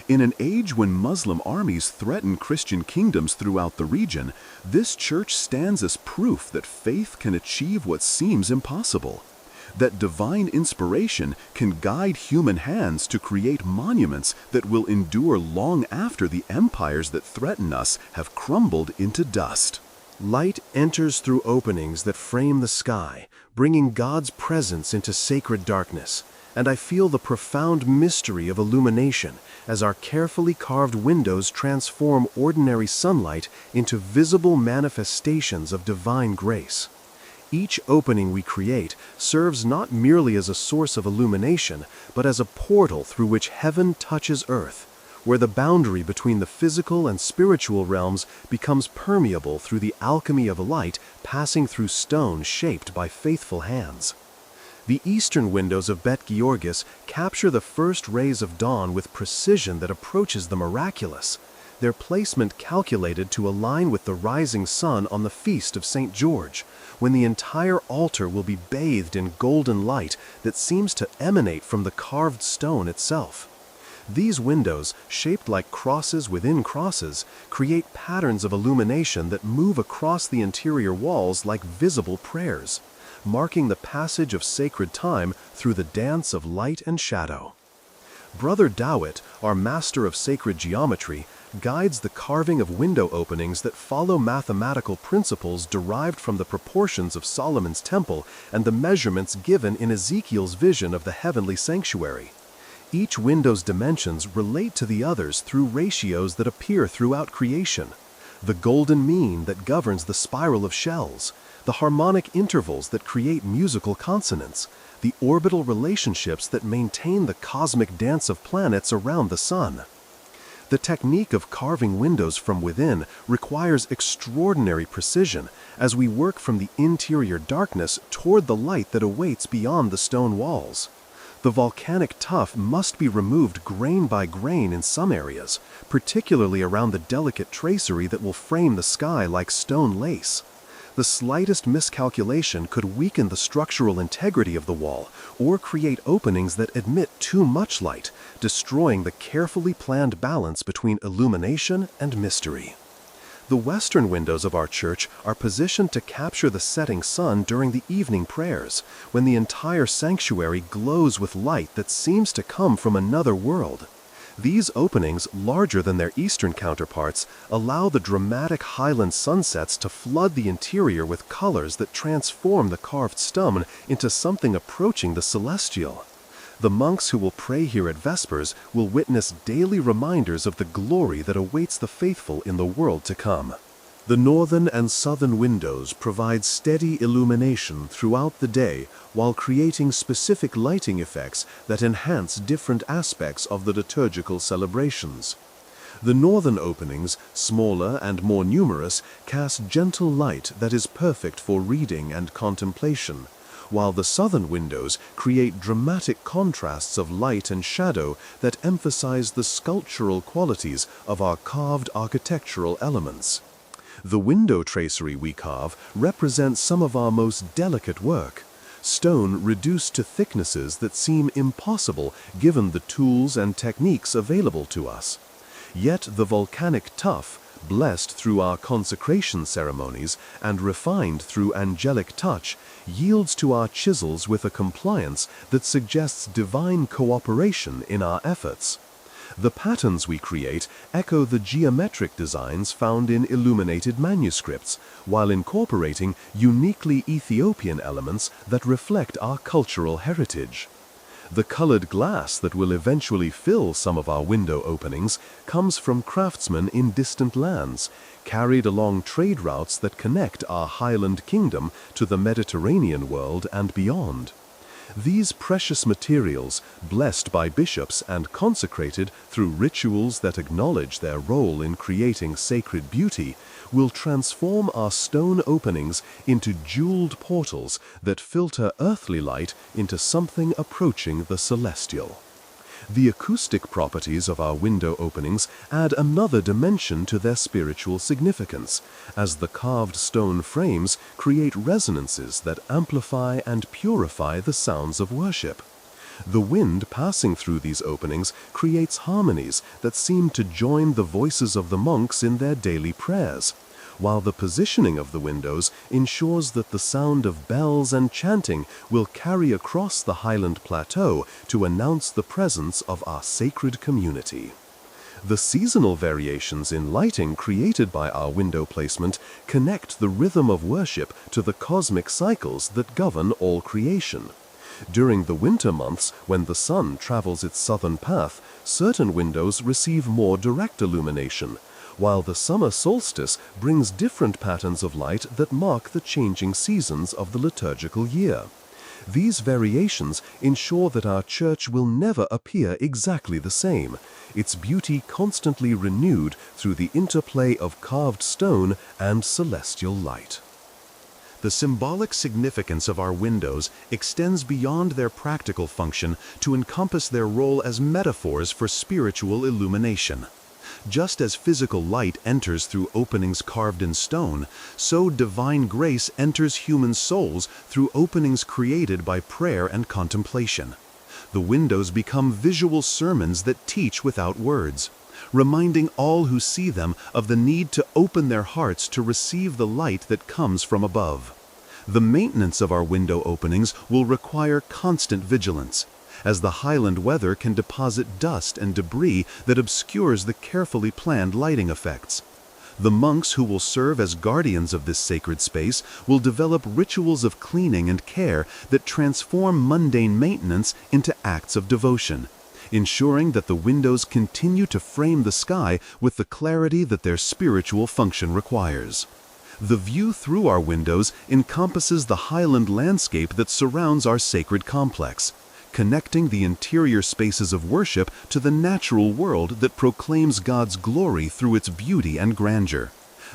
In an age when Muslim armies threaten Christian kingdoms throughout the region, this church stands as proof that faith can achieve what seems impossible, that divine inspiration can guide human hands to create monuments that will endure long after the empires that threaten us have crumbled into dust. Light enters through openings that frame the sky, bringing God's presence into sacred darkness, and I feel the profound mystery of illumination as our carefully carved windows transform ordinary sunlight into visible manifestations of divine grace. Each opening we create serves not merely as a source of illumination, but as a portal through which heaven touches earth, where the boundary between the physical and spiritual realms becomes permeable through the alchemy of light passing through stone shaped by faithful hands. The eastern windows of Bet Georgis capture the first rays of dawn with precision that approaches the miraculous, their placement calculated to align with the rising sun on the feast of St. George, when the entire altar will be bathed in golden light that seems to emanate from the carved stone itself. These windows, shaped like crosses within crosses, create patterns of illumination that move across the interior walls like visible prayers, marking the passage of sacred time through the dance of light and shadow. Brother Dawit, our master of sacred geometry, guides the carving of window openings that follow mathematical principles derived from the proportions of Solomon's temple and the measurements given in Ezekiel's vision of the heavenly sanctuary. Each window's dimensions relate to the others through ratios that appear throughout creation: the golden mean that governs the spiral of shells, the harmonic intervals that create musical consonants, the orbital relationships that maintain the cosmic dance of planets around the sun. The technique of carving windows from within requires extraordinary precision as we work from the interior darkness toward the light that awaits beyond the stone walls. The volcanic tuff must be removed grain by grain in some areas, particularly around the delicate tracery that will frame the sky like stone lace. The slightest miscalculation could weaken the structural integrity of the wall or create openings that admit too much light, destroying the carefully planned balance between illumination and mystery. The western windows of our church are positioned to capture the setting sun during the evening prayers, when the entire sanctuary glows with light that seems to come from another world. These openings, larger than their eastern counterparts, allow the dramatic highland sunsets to flood the interior with colors that transform the carved stone into something approaching the celestial. The monks who will pray here at Vespers will witness daily reminders of the glory that awaits the faithful in the world to come. The northern and southern windows provide steady illumination throughout the day while creating specific lighting effects that enhance different aspects of the liturgical celebrations. The northern openings, smaller and more numerous, cast gentle light that is perfect for reading and contemplation, while the southern windows create dramatic contrasts of light and shadow that emphasize the sculptural qualities of our carved architectural elements. The window tracery we carve represents some of our most delicate work, stone reduced to thicknesses that seem impossible given the tools and techniques available to us. Yet the volcanic tuff, blessed through our consecration ceremonies and refined through angelic touch, yields to our chisels with a compliance that suggests divine cooperation in our efforts. The patterns we create echo the geometric designs found in illuminated manuscripts, while incorporating uniquely Ethiopian elements that reflect our cultural heritage. The colored glass that will eventually fill some of our window openings comes from craftsmen in distant lands, carried along trade routes that connect our highland kingdom to the Mediterranean world and beyond. These precious materials, blessed by bishops and consecrated through rituals that acknowledge their role in creating sacred beauty, will transform our stone openings into jeweled portals that filter earthly light into something approaching the celestial. The acoustic properties of our window openings add another dimension to their spiritual significance, as the carved stone frames create resonances that amplify and purify the sounds of worship. The wind passing through these openings creates harmonies that seem to join the voices of the monks in their daily prayers, while the positioning of the windows ensures that the sound of bells and chanting will carry across the highland plateau to announce the presence of our sacred community. The seasonal variations in lighting created by our window placement connect the rhythm of worship to the cosmic cycles that govern all creation. During the winter months, when the sun travels its southern path, certain windows receive more direct illumination, while the summer solstice brings different patterns of light that mark the changing seasons of the liturgical year. These variations ensure that our church will never appear exactly the same, its beauty constantly renewed through the interplay of carved stone and celestial light. The symbolic significance of our windows extends beyond their practical function to encompass their role as metaphors for spiritual illumination. Just as physical light enters through openings carved in stone, so divine grace enters human souls through openings created by prayer and contemplation. The windows become visual sermons that teach without words, reminding all who see them of the need to open their hearts to receive the light that comes from above. The maintenance of our window openings will require constant vigilance, as the highland weather can deposit dust and debris that obscures the carefully planned lighting effects. The monks who will serve as guardians of this sacred space will develop rituals of cleaning and care that transform mundane maintenance into acts of devotion, ensuring that the windows continue to frame the sky with the clarity that their spiritual function requires. The view through our windows encompasses the highland landscape that surrounds our sacred complex, connecting the interior spaces of worship to the natural world that proclaims God's glory through its beauty and grandeur.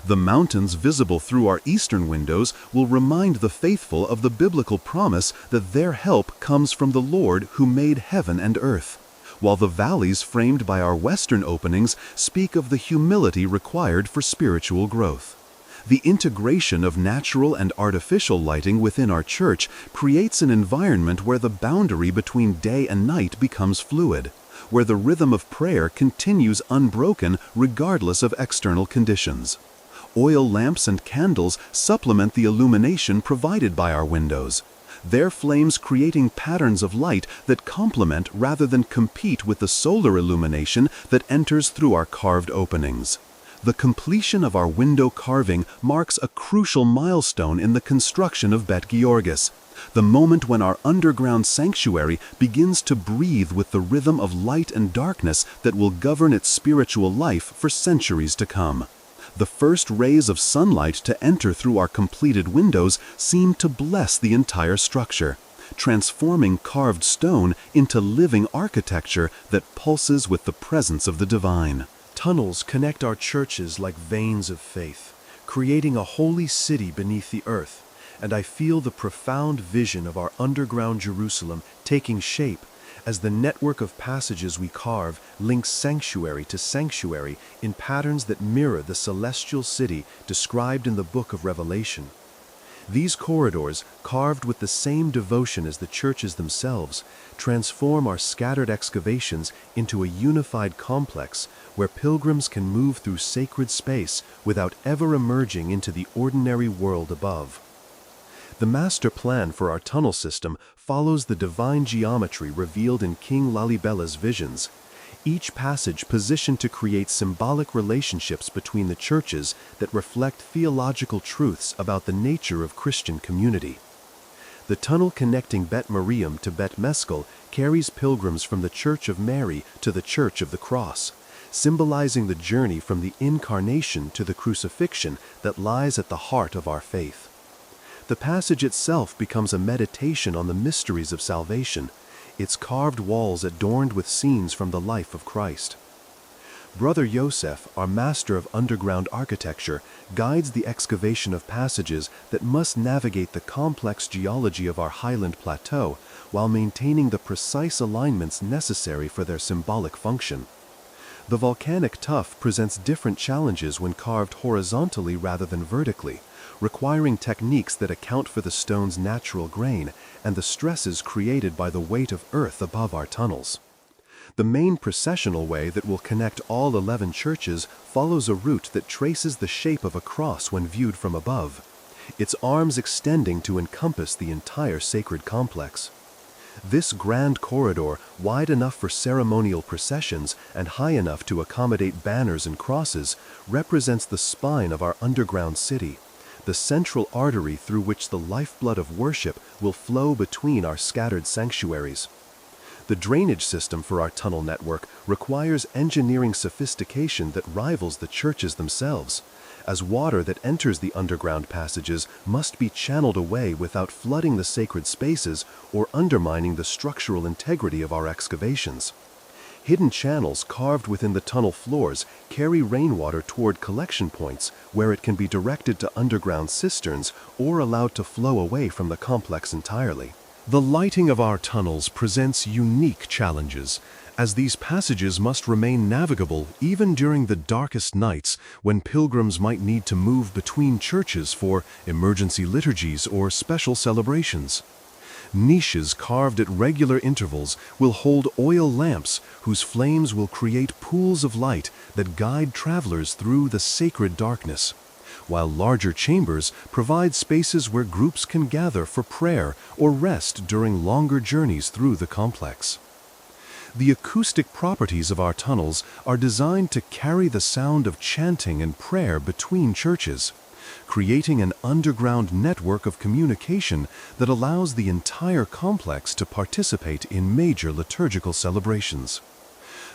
The mountains visible through our eastern windows will remind the faithful of the biblical promise that their help comes from the Lord who made heaven and earth, while the valleys framed by our western openings speak of the humility required for spiritual growth. The integration of natural and artificial lighting within our church creates an environment where the boundary between day and night becomes fluid, where the rhythm of prayer continues unbroken regardless of external conditions. Oil lamps and candles supplement the illumination provided by our windows, their flames creating patterns of light that complement rather than compete with the solar illumination that enters through our carved openings. The completion of our window carving marks a crucial milestone in the construction of Bet Georgis, the moment when our underground sanctuary begins to breathe with the rhythm of light and darkness that will govern its spiritual life for centuries to come. The first rays of sunlight to enter through our completed windows seem to bless the entire structure, transforming carved stone into living architecture that pulses with the presence of the divine. Tunnels connect our churches like veins of faith, creating a holy city beneath the earth, and I feel the profound vision of our underground Jerusalem taking shape as the network of passages we carve links sanctuary to sanctuary in patterns that mirror the celestial city described in the book of Revelation. These corridors, carved with the same devotion as the churches themselves, transform our scattered excavations into a unified complex where pilgrims can move through sacred space without ever emerging into the ordinary world above. The master plan for our tunnel system follows the divine geometry revealed in King Lalibela's visions, each passage positioned to create symbolic relationships between the churches that reflect theological truths about the nature of Christian community. The tunnel connecting Bet Miriam to Bet Meskel carries pilgrims from the Church of Mary to the Church of the Cross, symbolizing the journey from the incarnation to the crucifixion that lies at the heart of our faith. The passage itself becomes a meditation on the mysteries of salvation, its carved walls adorned with scenes from the life of Christ. Brother Yosef, our master of underground architecture, guides the excavation of passages that must navigate the complex geology of our highland plateau while maintaining the precise alignments necessary for their symbolic function. The volcanic tuff presents different challenges when carved horizontally rather than vertically, requiring techniques that account for the stone's natural grain and the stresses created by the weight of earth above our tunnels. The main processional way that will connect all 11 churches follows a route that traces the shape of a cross when viewed from above, its arms extending to encompass the entire sacred complex. This grand corridor, wide enough for ceremonial processions and high enough to accommodate banners and crosses, represents the spine of our underground city, the central artery through which the lifeblood of worship will flow between our scattered sanctuaries. The drainage system for our tunnel network requires engineering sophistication that rivals the churches themselves, as water that enters the underground passages must be channeled away without flooding the sacred spaces or undermining the structural integrity of our excavations. Hidden channels carved within the tunnel floors carry rainwater toward collection points where it can be directed to underground cisterns or allowed to flow away from the complex entirely. The lighting of our tunnels presents unique challenges, as these passages must remain navigable even during the darkest nights when pilgrims might need to move between churches for emergency liturgies or special celebrations. Niches carved at regular intervals will hold oil lamps whose flames will create pools of light that guide travelers through the sacred darkness, while larger chambers provide spaces where groups can gather for prayer or rest during longer journeys through the complex. The acoustic properties of our tunnels are designed to carry the sound of chanting and prayer between churches, creating an underground network of communication that allows the entire complex to participate in major liturgical celebrations.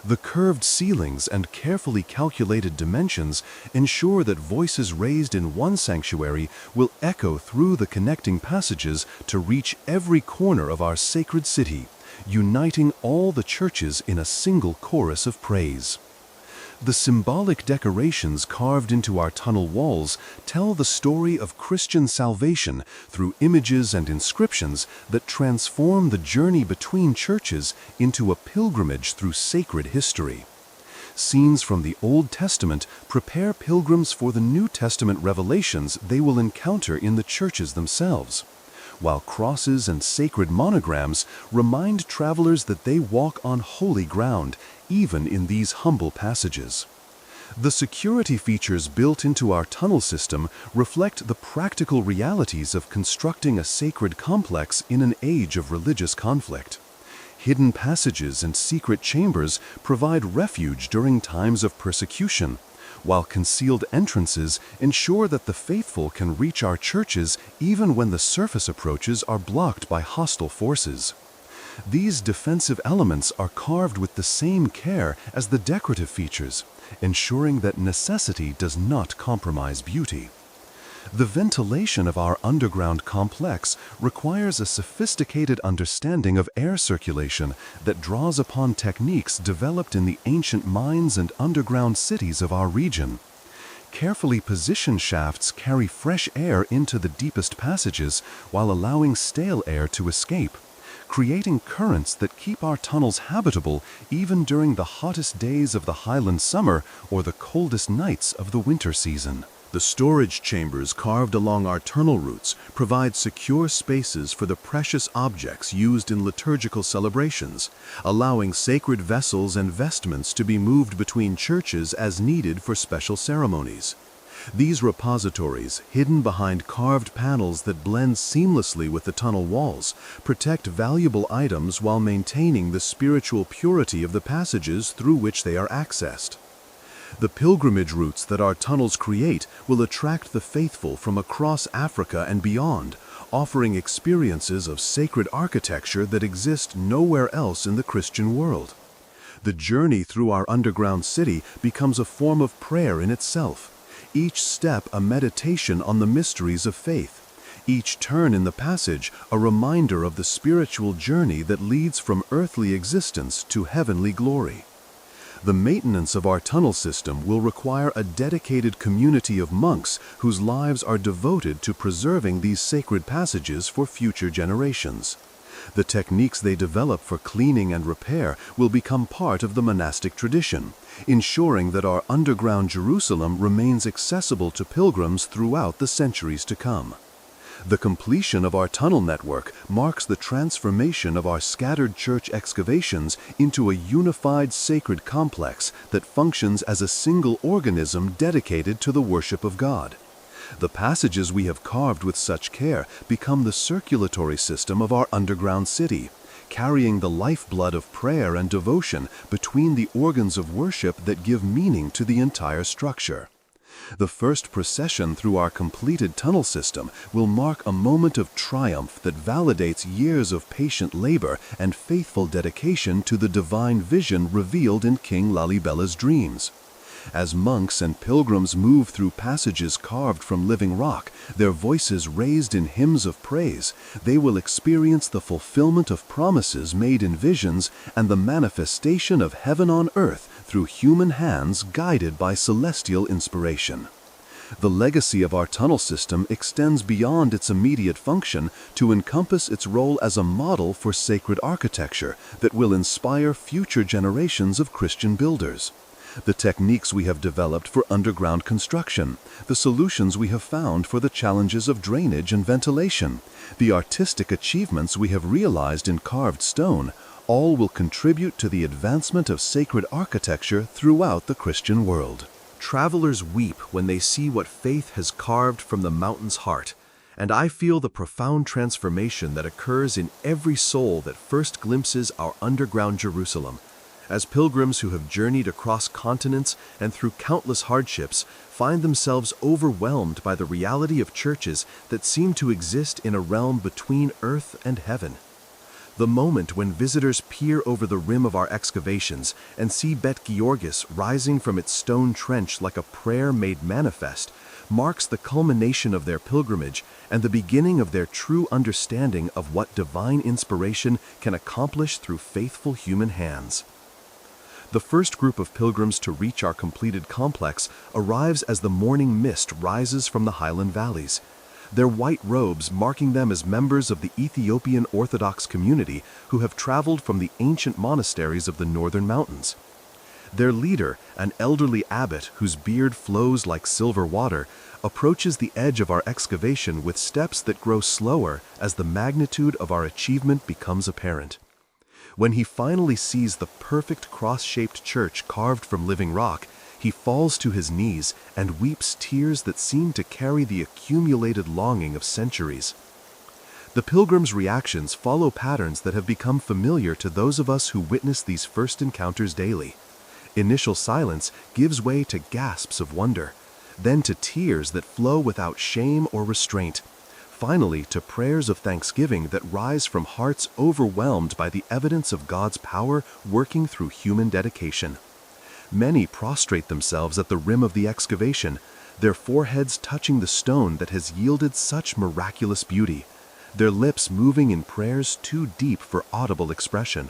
The curved ceilings and carefully calculated dimensions ensure that voices raised in one sanctuary will echo through the connecting passages to reach every corner of our sacred city, uniting all the churches in a single chorus of praise. The symbolic decorations carved into our tunnel walls tell the story of Christian salvation through images and inscriptions that transform the journey between churches into a pilgrimage through sacred history. Scenes from the Old Testament prepare pilgrims for the New Testament revelations they will encounter in the churches themselves, while crosses and sacred monograms remind travelers that they walk on holy ground, even in these humble passages. The security features built into our tunnel system reflect the practical realities of constructing a sacred complex in an age of religious conflict. Hidden passages and secret chambers provide refuge during times of persecution, while concealed entrances ensure that the faithful can reach our churches even when the surface approaches are blocked by hostile forces. These defensive elements are carved with the same care as the decorative features, ensuring that necessity does not compromise beauty. The ventilation of our underground complex requires a sophisticated understanding of air circulation that draws upon techniques developed in the ancient mines and underground cities of our region. Carefully positioned shafts carry fresh air into the deepest passages while allowing stale air to escape, creating currents that keep our tunnels habitable even during the hottest days of the highland summer or the coldest nights of the winter season. The storage chambers carved along our tunnel routes provide secure spaces for the precious objects used in liturgical celebrations, allowing sacred vessels and vestments to be moved between churches as needed for special ceremonies. These repositories, hidden behind carved panels that blend seamlessly with the tunnel walls, protect valuable items while maintaining the spiritual purity of the passages through which they are accessed. The pilgrimage routes that our tunnels create will attract the faithful from across Africa and beyond, offering experiences of sacred architecture that exist nowhere else in the Christian world. The journey through our underground city becomes a form of prayer in itself, each step a meditation on the mysteries of faith, each turn in the passage a reminder of the spiritual journey that leads from earthly existence to heavenly glory. The maintenance of our tunnel system will require a dedicated community of monks whose lives are devoted to preserving these sacred passages for future generations. The techniques they develop for cleaning and repair will become part of the monastic tradition, ensuring that our underground Jerusalem remains accessible to pilgrims throughout the centuries to come. The completion of our tunnel network marks the transformation of our scattered church excavations into a unified sacred complex that functions as a single organism dedicated to the worship of God. The passages we have carved with such care become the circulatory system of our underground city, carrying the lifeblood of prayer and devotion between the organs of worship that give meaning to the entire structure. The first procession through our completed tunnel system will mark a moment of triumph that validates years of patient labor and faithful dedication to the divine vision revealed in King Lalibella's dreams. As monks and pilgrims move through passages carved from living rock, their voices raised in hymns of praise, they will experience the fulfillment of promises made in visions and the manifestation of heaven on earth through human hands guided by celestial inspiration. The legacy of our tunnel system extends beyond its immediate function to encompass its role as a model for sacred architecture that will inspire future generations of Christian builders. The techniques we have developed for underground construction, the solutions we have found for the challenges of drainage and ventilation, the artistic achievements we have realized in carved stone, all will contribute to the advancement of sacred architecture throughout the Christian world. Travelers weep when they see what faith has carved from the mountain's heart, and I feel the profound transformation that occurs in every soul that first glimpses our underground Jerusalem. As pilgrims who have journeyed across continents and through countless hardships find themselves overwhelmed by the reality of churches that seem to exist in a realm between earth and heaven. The moment when visitors peer over the rim of our excavations and see Bet Georgis rising from its stone trench like a prayer made manifest marks the culmination of their pilgrimage and the beginning of their true understanding of what divine inspiration can accomplish through faithful human hands. The first group of pilgrims to reach our completed complex arrives as the morning mist rises from the highland valleys, their white robes marking them as members of the Ethiopian Orthodox community who have traveled from the ancient monasteries of the northern mountains. Their leader, an elderly abbot whose beard flows like silver water, approaches the edge of our excavation with steps that grow slower as the magnitude of our achievement becomes apparent. When he finally sees the perfect cross-shaped church carved from living rock, he falls to his knees and weeps tears that seem to carry the accumulated longing of centuries. The pilgrim's reactions follow patterns that have become familiar to those of us who witness these first encounters daily. Initial silence gives way to gasps of wonder, then to tears that flow without shame or restraint, finally to prayers of thanksgiving that rise from hearts overwhelmed by the evidence of God's power working through human dedication. Many prostrate themselves at the rim of the excavation, their foreheads touching the stone that has yielded such miraculous beauty, their lips moving in prayers too deep for audible expression.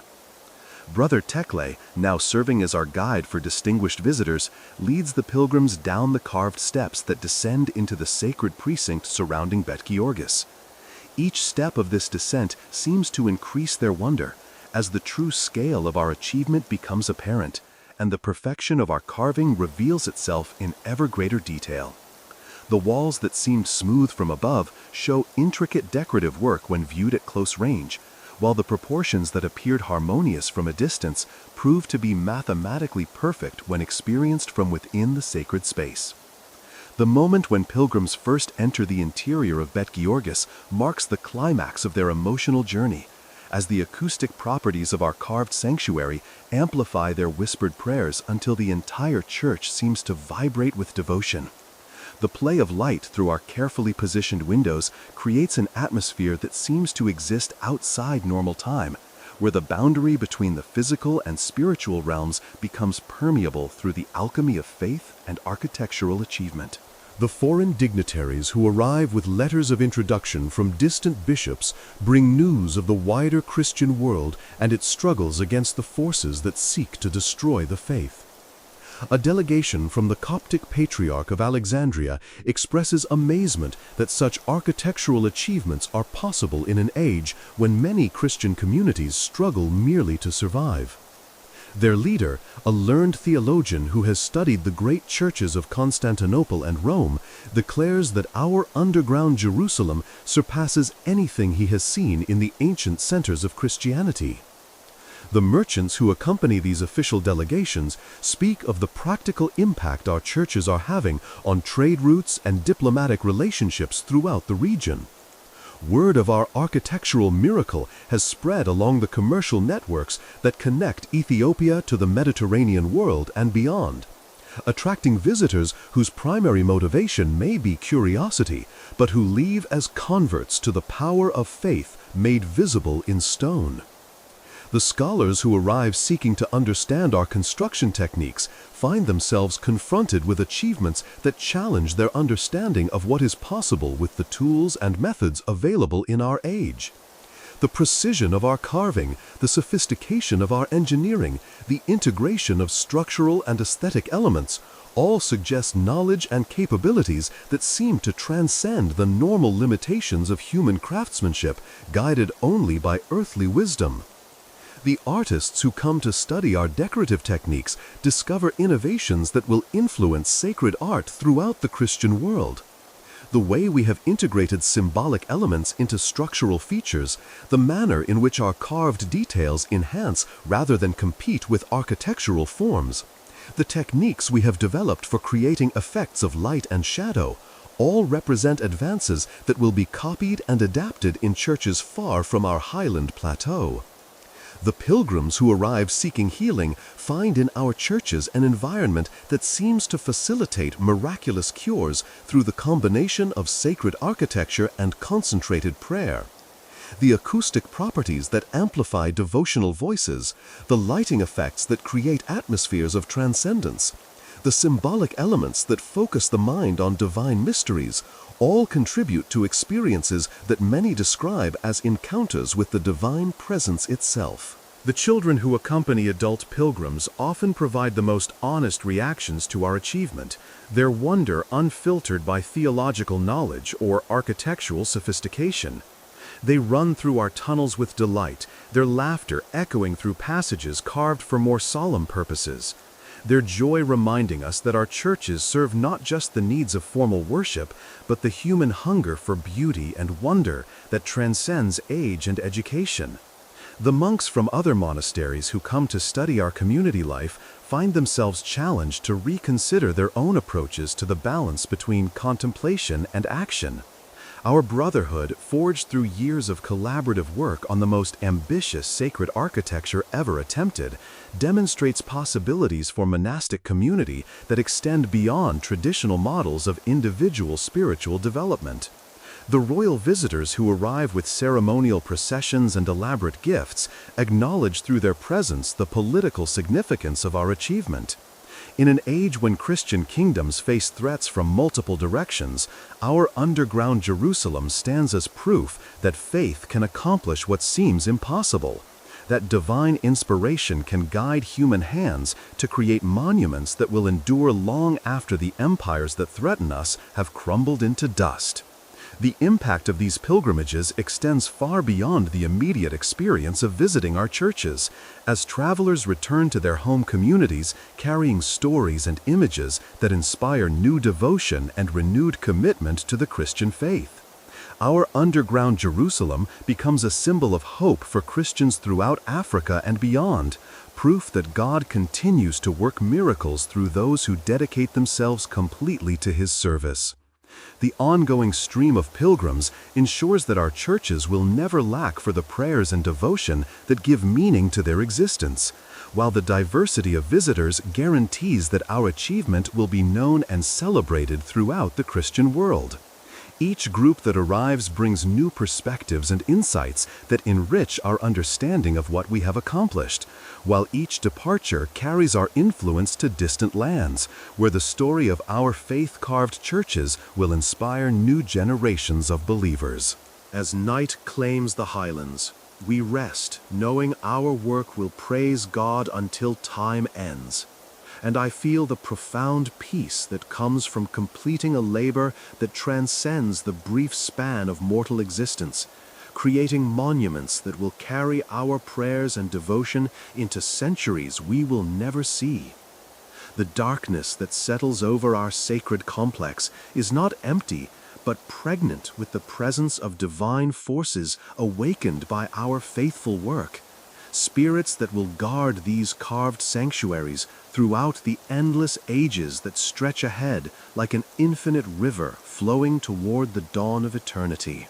Brother Tekle, now serving as our guide for distinguished visitors, leads the pilgrims down the carved steps that descend into the sacred precinct surrounding Bet Georgis. Each step of this descent seems to increase their wonder, as the true scale of our achievement becomes apparent, and the perfection of our carving reveals itself in ever greater detail. The walls that seemed smooth from above show intricate decorative work when viewed at close range, while the proportions that appeared harmonious from a distance proved to be mathematically perfect when experienced from within the sacred space. The moment when pilgrims first enter the interior of Bet Georgis marks the climax of their emotional journey, as the acoustic properties of our carved sanctuary amplify their whispered prayers until the entire church seems to vibrate with devotion. The play of light through our carefully positioned windows creates an atmosphere that seems to exist outside normal time, where the boundary between the physical and spiritual realms becomes permeable through the alchemy of faith and architectural achievement. The foreign dignitaries who arrive with letters of introduction from distant bishops bring news of the wider Christian world and its struggles against the forces that seek to destroy the faith. A delegation from the Coptic Patriarch of Alexandria expresses amazement that such architectural achievements are possible in an age when many Christian communities struggle merely to survive. Their leader, a learned theologian who has studied the great churches of Constantinople and Rome, declares that our underground Jerusalem surpasses anything he has seen in the ancient centers of Christianity. The merchants who accompany these official delegations speak of the practical impact our churches are having on trade routes and diplomatic relationships throughout the region. Word of our architectural miracle has spread along the commercial networks that connect Ethiopia to the Mediterranean world and beyond. attracting visitors whose primary motivation may be curiosity, but who leave as converts to the power of faith made visible in stone. The scholars who arrive seeking to understand our construction techniques find themselves confronted with achievements that challenge their understanding of what is possible with the tools and methods available in our age. The precision of our carving, the sophistication of our engineering, the integration of structural and aesthetic elements all suggest knowledge and capabilities that seem to transcend the normal limitations of human craftsmanship, guided only by earthly wisdom. The artists who come to study our decorative techniques discover innovations that will influence sacred art throughout the Christian world. The way we have integrated symbolic elements into structural features, the manner in which our carved details enhance rather than compete with architectural forms, the techniques we have developed for creating effects of light and shadow, all represent advances that will be copied and adapted in churches far from our highland plateau. The pilgrims who arrive seeking healing find in our churches an environment that seems to facilitate miraculous cures through the combination of sacred architecture and concentrated prayer. The acoustic properties that amplify devotional voices, the lighting effects that create atmospheres of transcendence, the symbolic elements that focus the mind on divine mysteries, all contribute to experiences that many describe as encounters with the divine presence itself. The children who accompany adult pilgrims often provide the most honest reactions to our achievement, their wonder unfiltered by theological knowledge or architectural sophistication. They run through our tunnels with delight, their laughter echoing through passages carved for more solemn purposes. Their joy reminding us that our churches serve not just the needs of formal worship, but the human hunger for beauty and wonder that transcends age and education. The monks from other monasteries who come to study our community life find themselves challenged to reconsider their own approaches to the balance between contemplation and action. Our brotherhood, forged through years of collaborative work on the most ambitious sacred architecture ever attempted, demonstrates possibilities for monastic community that extend beyond traditional models of individual spiritual development. The royal visitors who arrive with ceremonial processions and elaborate gifts acknowledge through their presence the political significance of our achievement. In an age when Christian kingdoms face threats from multiple directions, our underground Jerusalem stands as proof that faith can accomplish what seems impossible, that divine inspiration can guide human hands to create monuments that will endure long after the empires that threaten us have crumbled into dust. The impact of these pilgrimages extends far beyond the immediate experience of visiting our churches, as travelers return to their home communities carrying stories and images that inspire new devotion and renewed commitment to the Christian faith. Our underground Jerusalem becomes a symbol of hope for Christians throughout Africa and beyond, proof that God continues to work miracles through those who dedicate themselves completely to His service. The ongoing stream of pilgrims ensures that our churches will never lack for the prayers and devotion that give meaning to their existence, while the diversity of visitors guarantees that our achievement will be known and celebrated throughout the Christian world. Each group that arrives brings new perspectives and insights that enrich our understanding of what we have accomplished, while each departure carries our influence to distant lands, where the story of our faith-carved churches will inspire new generations of believers. As night claims the highlands, we rest, knowing our work will praise God until time ends. And I feel the profound peace that comes from completing a labor that transcends the brief span of mortal existence, creating monuments that will carry our prayers and devotion into centuries we will never see. The darkness that settles over our sacred complex is not empty, but pregnant with the presence of divine forces awakened by our faithful work. Spirits that will guard these carved sanctuaries throughout the endless ages that stretch ahead like an infinite river flowing toward the dawn of eternity.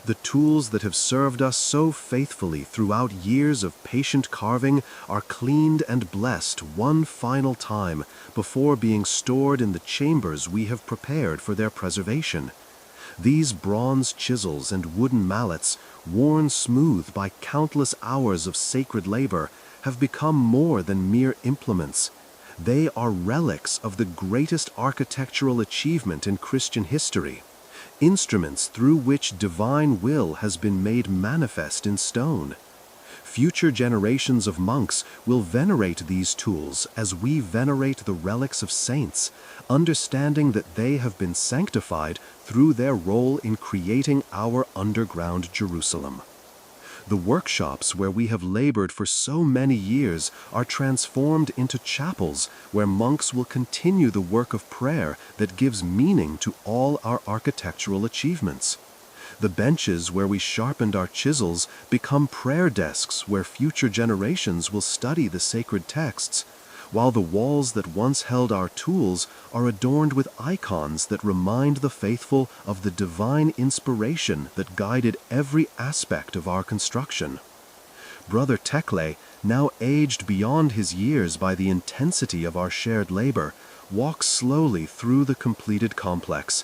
The tools that have served us so faithfully throughout years of patient carving are cleaned and blessed one final time before being stored in the chambers we have prepared for their preservation. These bronze chisels and wooden mallets, worn smooth by countless hours of sacred labor, have become more than mere implements. They are relics of the greatest architectural achievement in Christian history, instruments through which divine will has been made manifest in stone. Future generations of monks will venerate these tools as we venerate the relics of saints, understanding that they have been sanctified through their role in creating our underground Jerusalem. The workshops where we have labored for so many years are transformed into chapels where monks will continue the work of prayer that gives meaning to all our architectural achievements. The benches where we sharpened our chisels become prayer desks where future generations will study the sacred texts, while the walls that once held our tools are adorned with icons that remind the faithful of the divine inspiration that guided every aspect of our construction. Brother Tekle, now aged beyond his years by the intensity of our shared labor, walks slowly through the completed complex,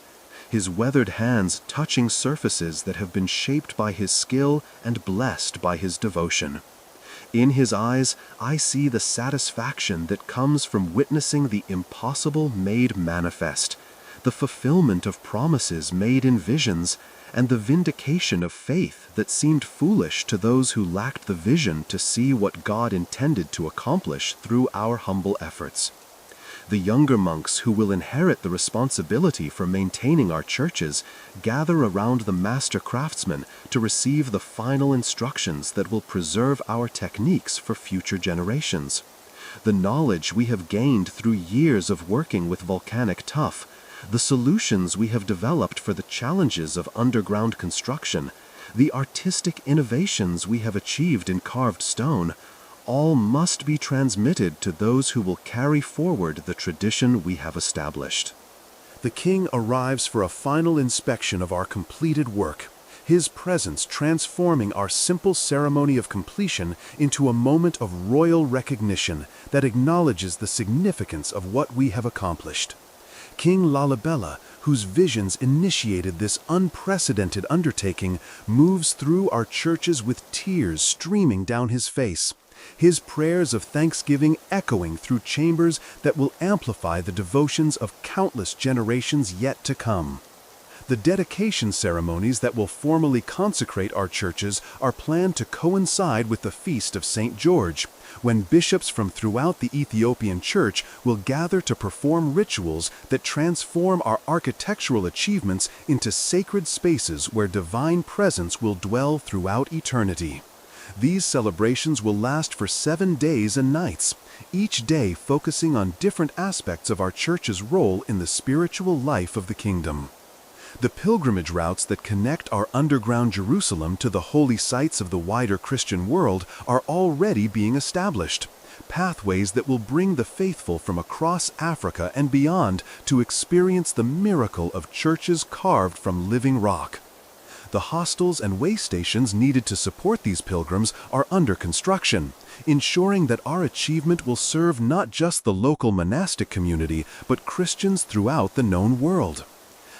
his weathered hands touching surfaces that have been shaped by his skill and blessed by his devotion. In his eyes, I see the satisfaction that comes from witnessing the impossible made manifest, the fulfillment of promises made in visions, and the vindication of faith that seemed foolish to those who lacked the vision to see what God intended to accomplish through our humble efforts. The younger monks who will inherit the responsibility for maintaining our churches gather around the master craftsman to receive the final instructions that will preserve our techniques for future generations. The knowledge we have gained through years of working with volcanic tuff, the solutions we have developed for the challenges of underground construction, the artistic innovations we have achieved in carved stone, all must be transmitted to those who will carry forward the tradition we have established. The king arrives for a final inspection of our completed work, his presence transforming our simple ceremony of completion into a moment of royal recognition that acknowledges the significance of what we have accomplished. King Lalibela, whose visions initiated this unprecedented undertaking, moves through our churches with tears streaming down his face, his prayers of thanksgiving echoing through chambers that will amplify the devotions of countless generations yet to come. The dedication ceremonies that will formally consecrate our churches are planned to coincide with the Feast of St. George, when bishops from throughout the Ethiopian Church will gather to perform rituals that transform our architectural achievements into sacred spaces where divine presence will dwell throughout eternity. These celebrations will last for 7 days and nights, each day focusing on different aspects of our church's role in the spiritual life of the kingdom. The pilgrimage routes that connect our underground Jerusalem to the holy sites of the wider Christian world are already being established, pathways that will bring the faithful from across Africa and beyond to experience the miracle of churches carved from living rock. The hostels and way stations needed to support these pilgrims are under construction, ensuring that our achievement will serve not just the local monastic community, but Christians throughout the known world.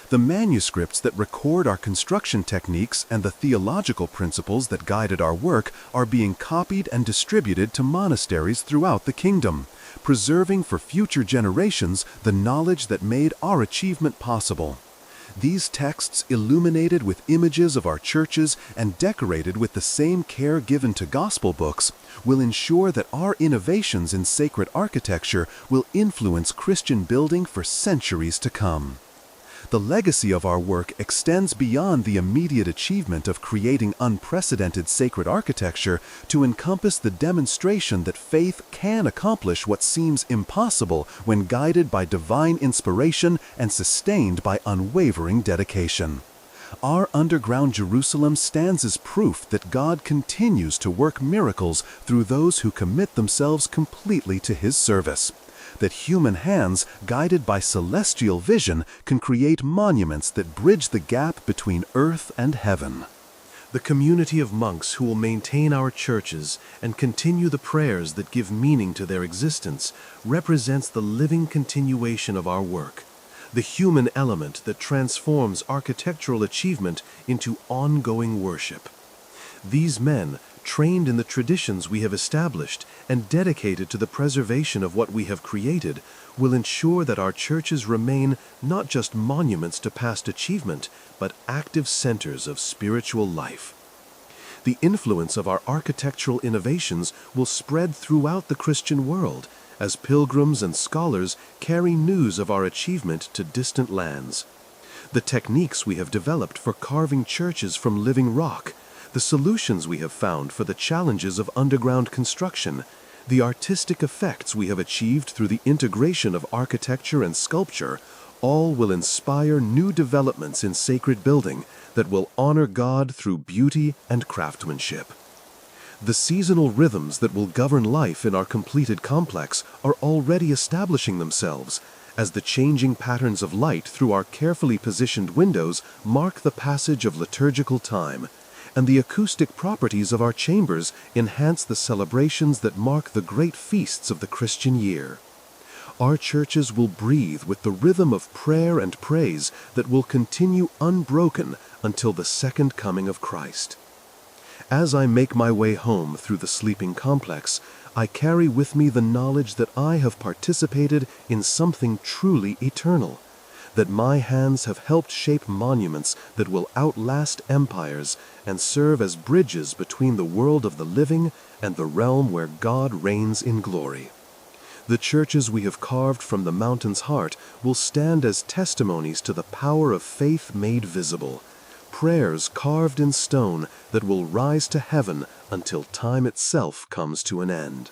The manuscripts that record our construction techniques and the theological principles that guided our work are being copied and distributed to monasteries throughout the kingdom, preserving for future generations the knowledge that made our achievement possible. These texts, illuminated with images of our churches and decorated with the same care given to gospel books, will ensure that our innovations in sacred architecture will influence Christian building for centuries to come. The legacy of our work extends beyond the immediate achievement of creating unprecedented sacred architecture to encompass the demonstration that faith can accomplish what seems impossible when guided by divine inspiration and sustained by unwavering dedication. Our underground Jerusalem stands as proof that God continues to work miracles through those who commit themselves completely to His service, that human hands, guided by celestial vision, can create monuments that bridge the gap between earth and heaven. The community of monks who will maintain our churches and continue the prayers that give meaning to their existence represents the living continuation of our work, the human element that transforms architectural achievement into ongoing worship. These men, trained in the traditions we have established and dedicated to the preservation of what we have created, will ensure that our churches remain not just monuments to past achievement, but active centers of spiritual life. The influence of our architectural innovations will spread throughout the Christian world as pilgrims and scholars carry news of our achievement to distant lands. The techniques we have developed for carving churches from living rock, the solutions we have found for the challenges of underground construction, the artistic effects we have achieved through the integration of architecture and sculpture, all will inspire new developments in sacred building that will honor God through beauty and craftsmanship. The seasonal rhythms that will govern life in our completed complex are already establishing themselves, as the changing patterns of light through our carefully positioned windows mark the passage of liturgical time, and the acoustic properties of our chambers enhance the celebrations that mark the great feasts of the Christian year. Our churches will breathe with the rhythm of prayer and praise that will continue unbroken until the second coming of Christ. As I make my way home through the sleeping complex, I carry with me the knowledge that I have participated in something truly eternal, that my hands have helped shape monuments that will outlast empires and serve as bridges between the world of the living and the realm where God reigns in glory. The churches we have carved from the mountain's heart will stand as testimonies to the power of faith made visible, prayers carved in stone that will rise to heaven until time itself comes to an end.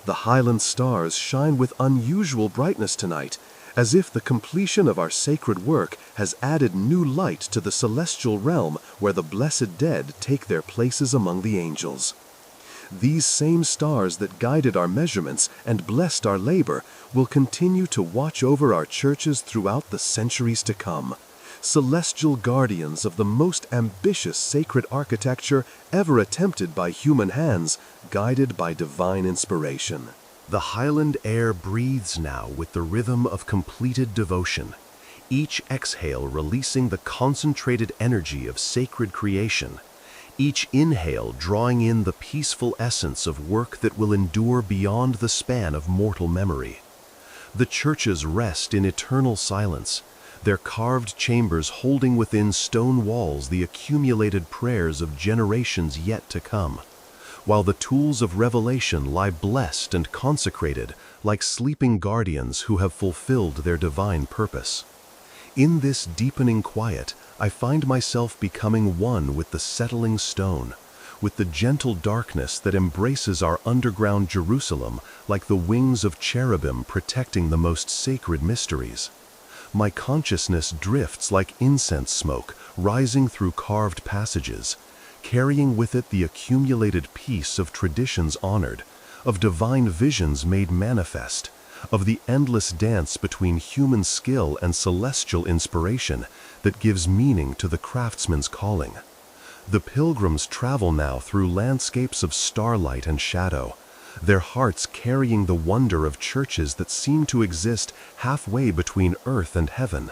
The Highland stars shine with unusual brightness tonight, as if the completion of our sacred work has added new light to the celestial realm where the blessed dead take their places among the angels. These same stars that guided our measurements and blessed our labor will continue to watch over our churches throughout the centuries to come, celestial guardians of the most ambitious sacred architecture ever attempted by human hands, guided by divine inspiration. The Highland air breathes now with the rhythm of completed devotion, each exhale releasing the concentrated energy of sacred creation, each inhale drawing in the peaceful essence of work that will endure beyond the span of mortal memory. The churches rest in eternal silence, their carved chambers holding within stone walls the accumulated prayers of generations yet to come, while the tools of revelation lie blessed and consecrated like sleeping guardians who have fulfilled their divine purpose. In this deepening quiet, I find myself becoming one with the settling stone, with the gentle darkness that embraces our underground Jerusalem like the wings of cherubim protecting the most sacred mysteries. My consciousness drifts like incense smoke rising through carved passages, carrying with it the accumulated peace of traditions honored, of divine visions made manifest, of the endless dance between human skill and celestial inspiration that gives meaning to the craftsman's calling. The pilgrims travel now through landscapes of starlight and shadow, their hearts carrying the wonder of churches that seem to exist halfway between earth and heaven,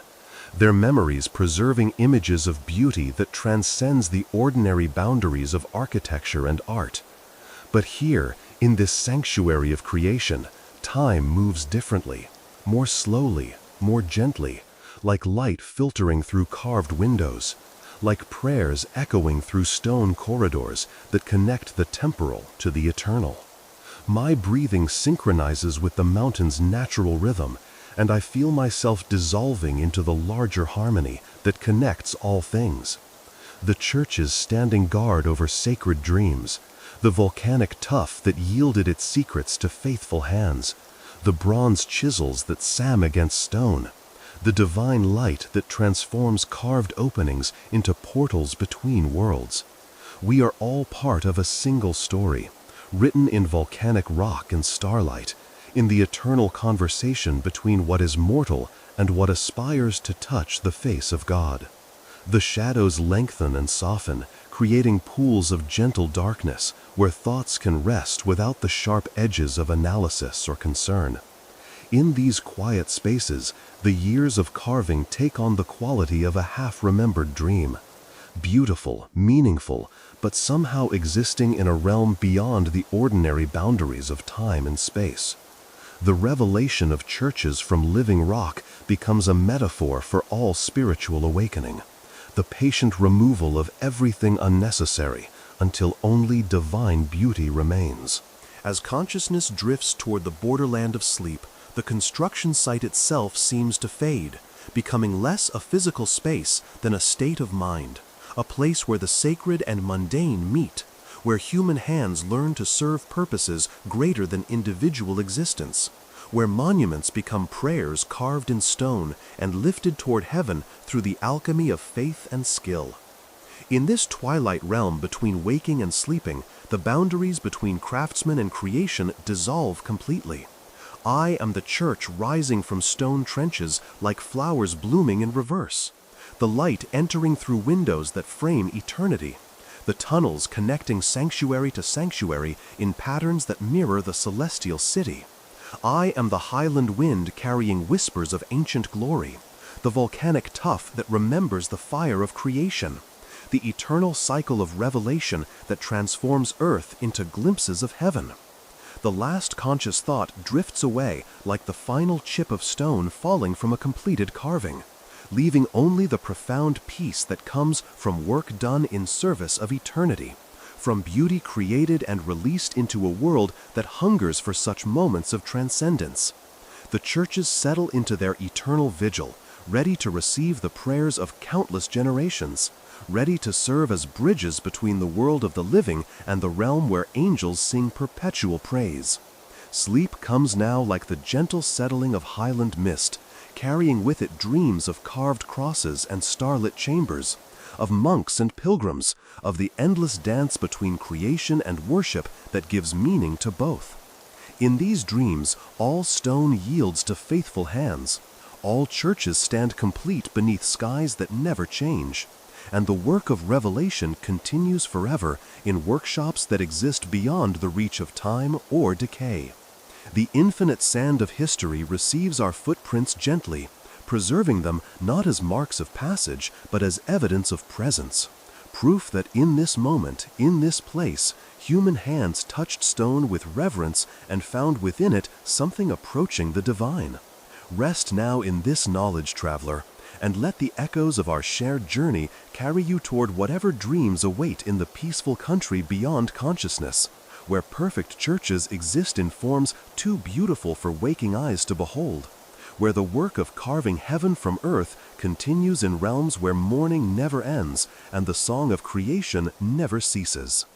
their memories preserving images of beauty that transcends the ordinary boundaries of architecture and art. But here, in this sanctuary of creation, time moves differently, more slowly, more gently, like light filtering through carved windows, like prayers echoing through stone corridors that connect the temporal to the eternal. My breathing synchronizes with the mountain's natural rhythm, and I feel myself dissolving into the larger harmony that connects all things. The churches standing guard over sacred dreams, the volcanic tuff that yielded its secrets to faithful hands, the bronze chisels that sam against stone, the divine light that transforms carved openings into portals between worlds. We are all part of a single story, written in volcanic rock and starlight, in the eternal conversation between what is mortal and what aspires to touch the face of God. The shadows lengthen and soften, creating pools of gentle darkness where thoughts can rest without the sharp edges of analysis or concern. In these quiet spaces, the years of carving take on the quality of a half-remembered dream. Beautiful, meaningful, but somehow existing in a realm beyond the ordinary boundaries of time and space. The revelation of churches from living rock becomes a metaphor for all spiritual awakening, the patient removal of everything unnecessary until only divine beauty remains. As consciousness drifts toward the borderland of sleep, the construction site itself seems to fade, becoming less a physical space than a state of mind, a place where the sacred and mundane meet, where human hands learn to serve purposes greater than individual existence, where monuments become prayers carved in stone and lifted toward heaven through the alchemy of faith and skill. In this twilight realm between waking and sleeping, the boundaries between craftsman and creation dissolve completely. I am the church rising from stone trenches like flowers blooming in reverse, the light entering through windows that frame eternity, the tunnels connecting sanctuary to sanctuary in patterns that mirror the celestial city. I am the highland wind carrying whispers of ancient glory, the volcanic tuff that remembers the fire of creation, the eternal cycle of revelation that transforms earth into glimpses of heaven. The last conscious thought drifts away like the final chip of stone falling from a completed carving, leaving only the profound peace that comes from work done in service of eternity, from beauty created and released into a world that hungers for such moments of transcendence. The churches settle into their eternal vigil, ready to receive the prayers of countless generations, ready to serve as bridges between the world of the living and the realm where angels sing perpetual praise. Sleep comes now like the gentle settling of highland mist, carrying with it dreams of carved crosses and starlit chambers, of monks and pilgrims, of the endless dance between creation and worship that gives meaning to both. In these dreams, all stone yields to faithful hands. All churches stand complete beneath skies that never change, and the work of revelation continues forever in workshops that exist beyond the reach of time or decay. The infinite sand of history receives our footprints gently, preserving them not as marks of passage, but as evidence of presence, proof that in this moment, in this place, human hands touched stone with reverence and found within it something approaching the divine. Rest now in this knowledge, traveler, and let the echoes of our shared journey carry you toward whatever dreams await in the peaceful country beyond consciousness, where perfect churches exist in forms too beautiful for waking eyes to behold, where the work of carving heaven from earth continues in realms where morning never ends and the song of creation never ceases.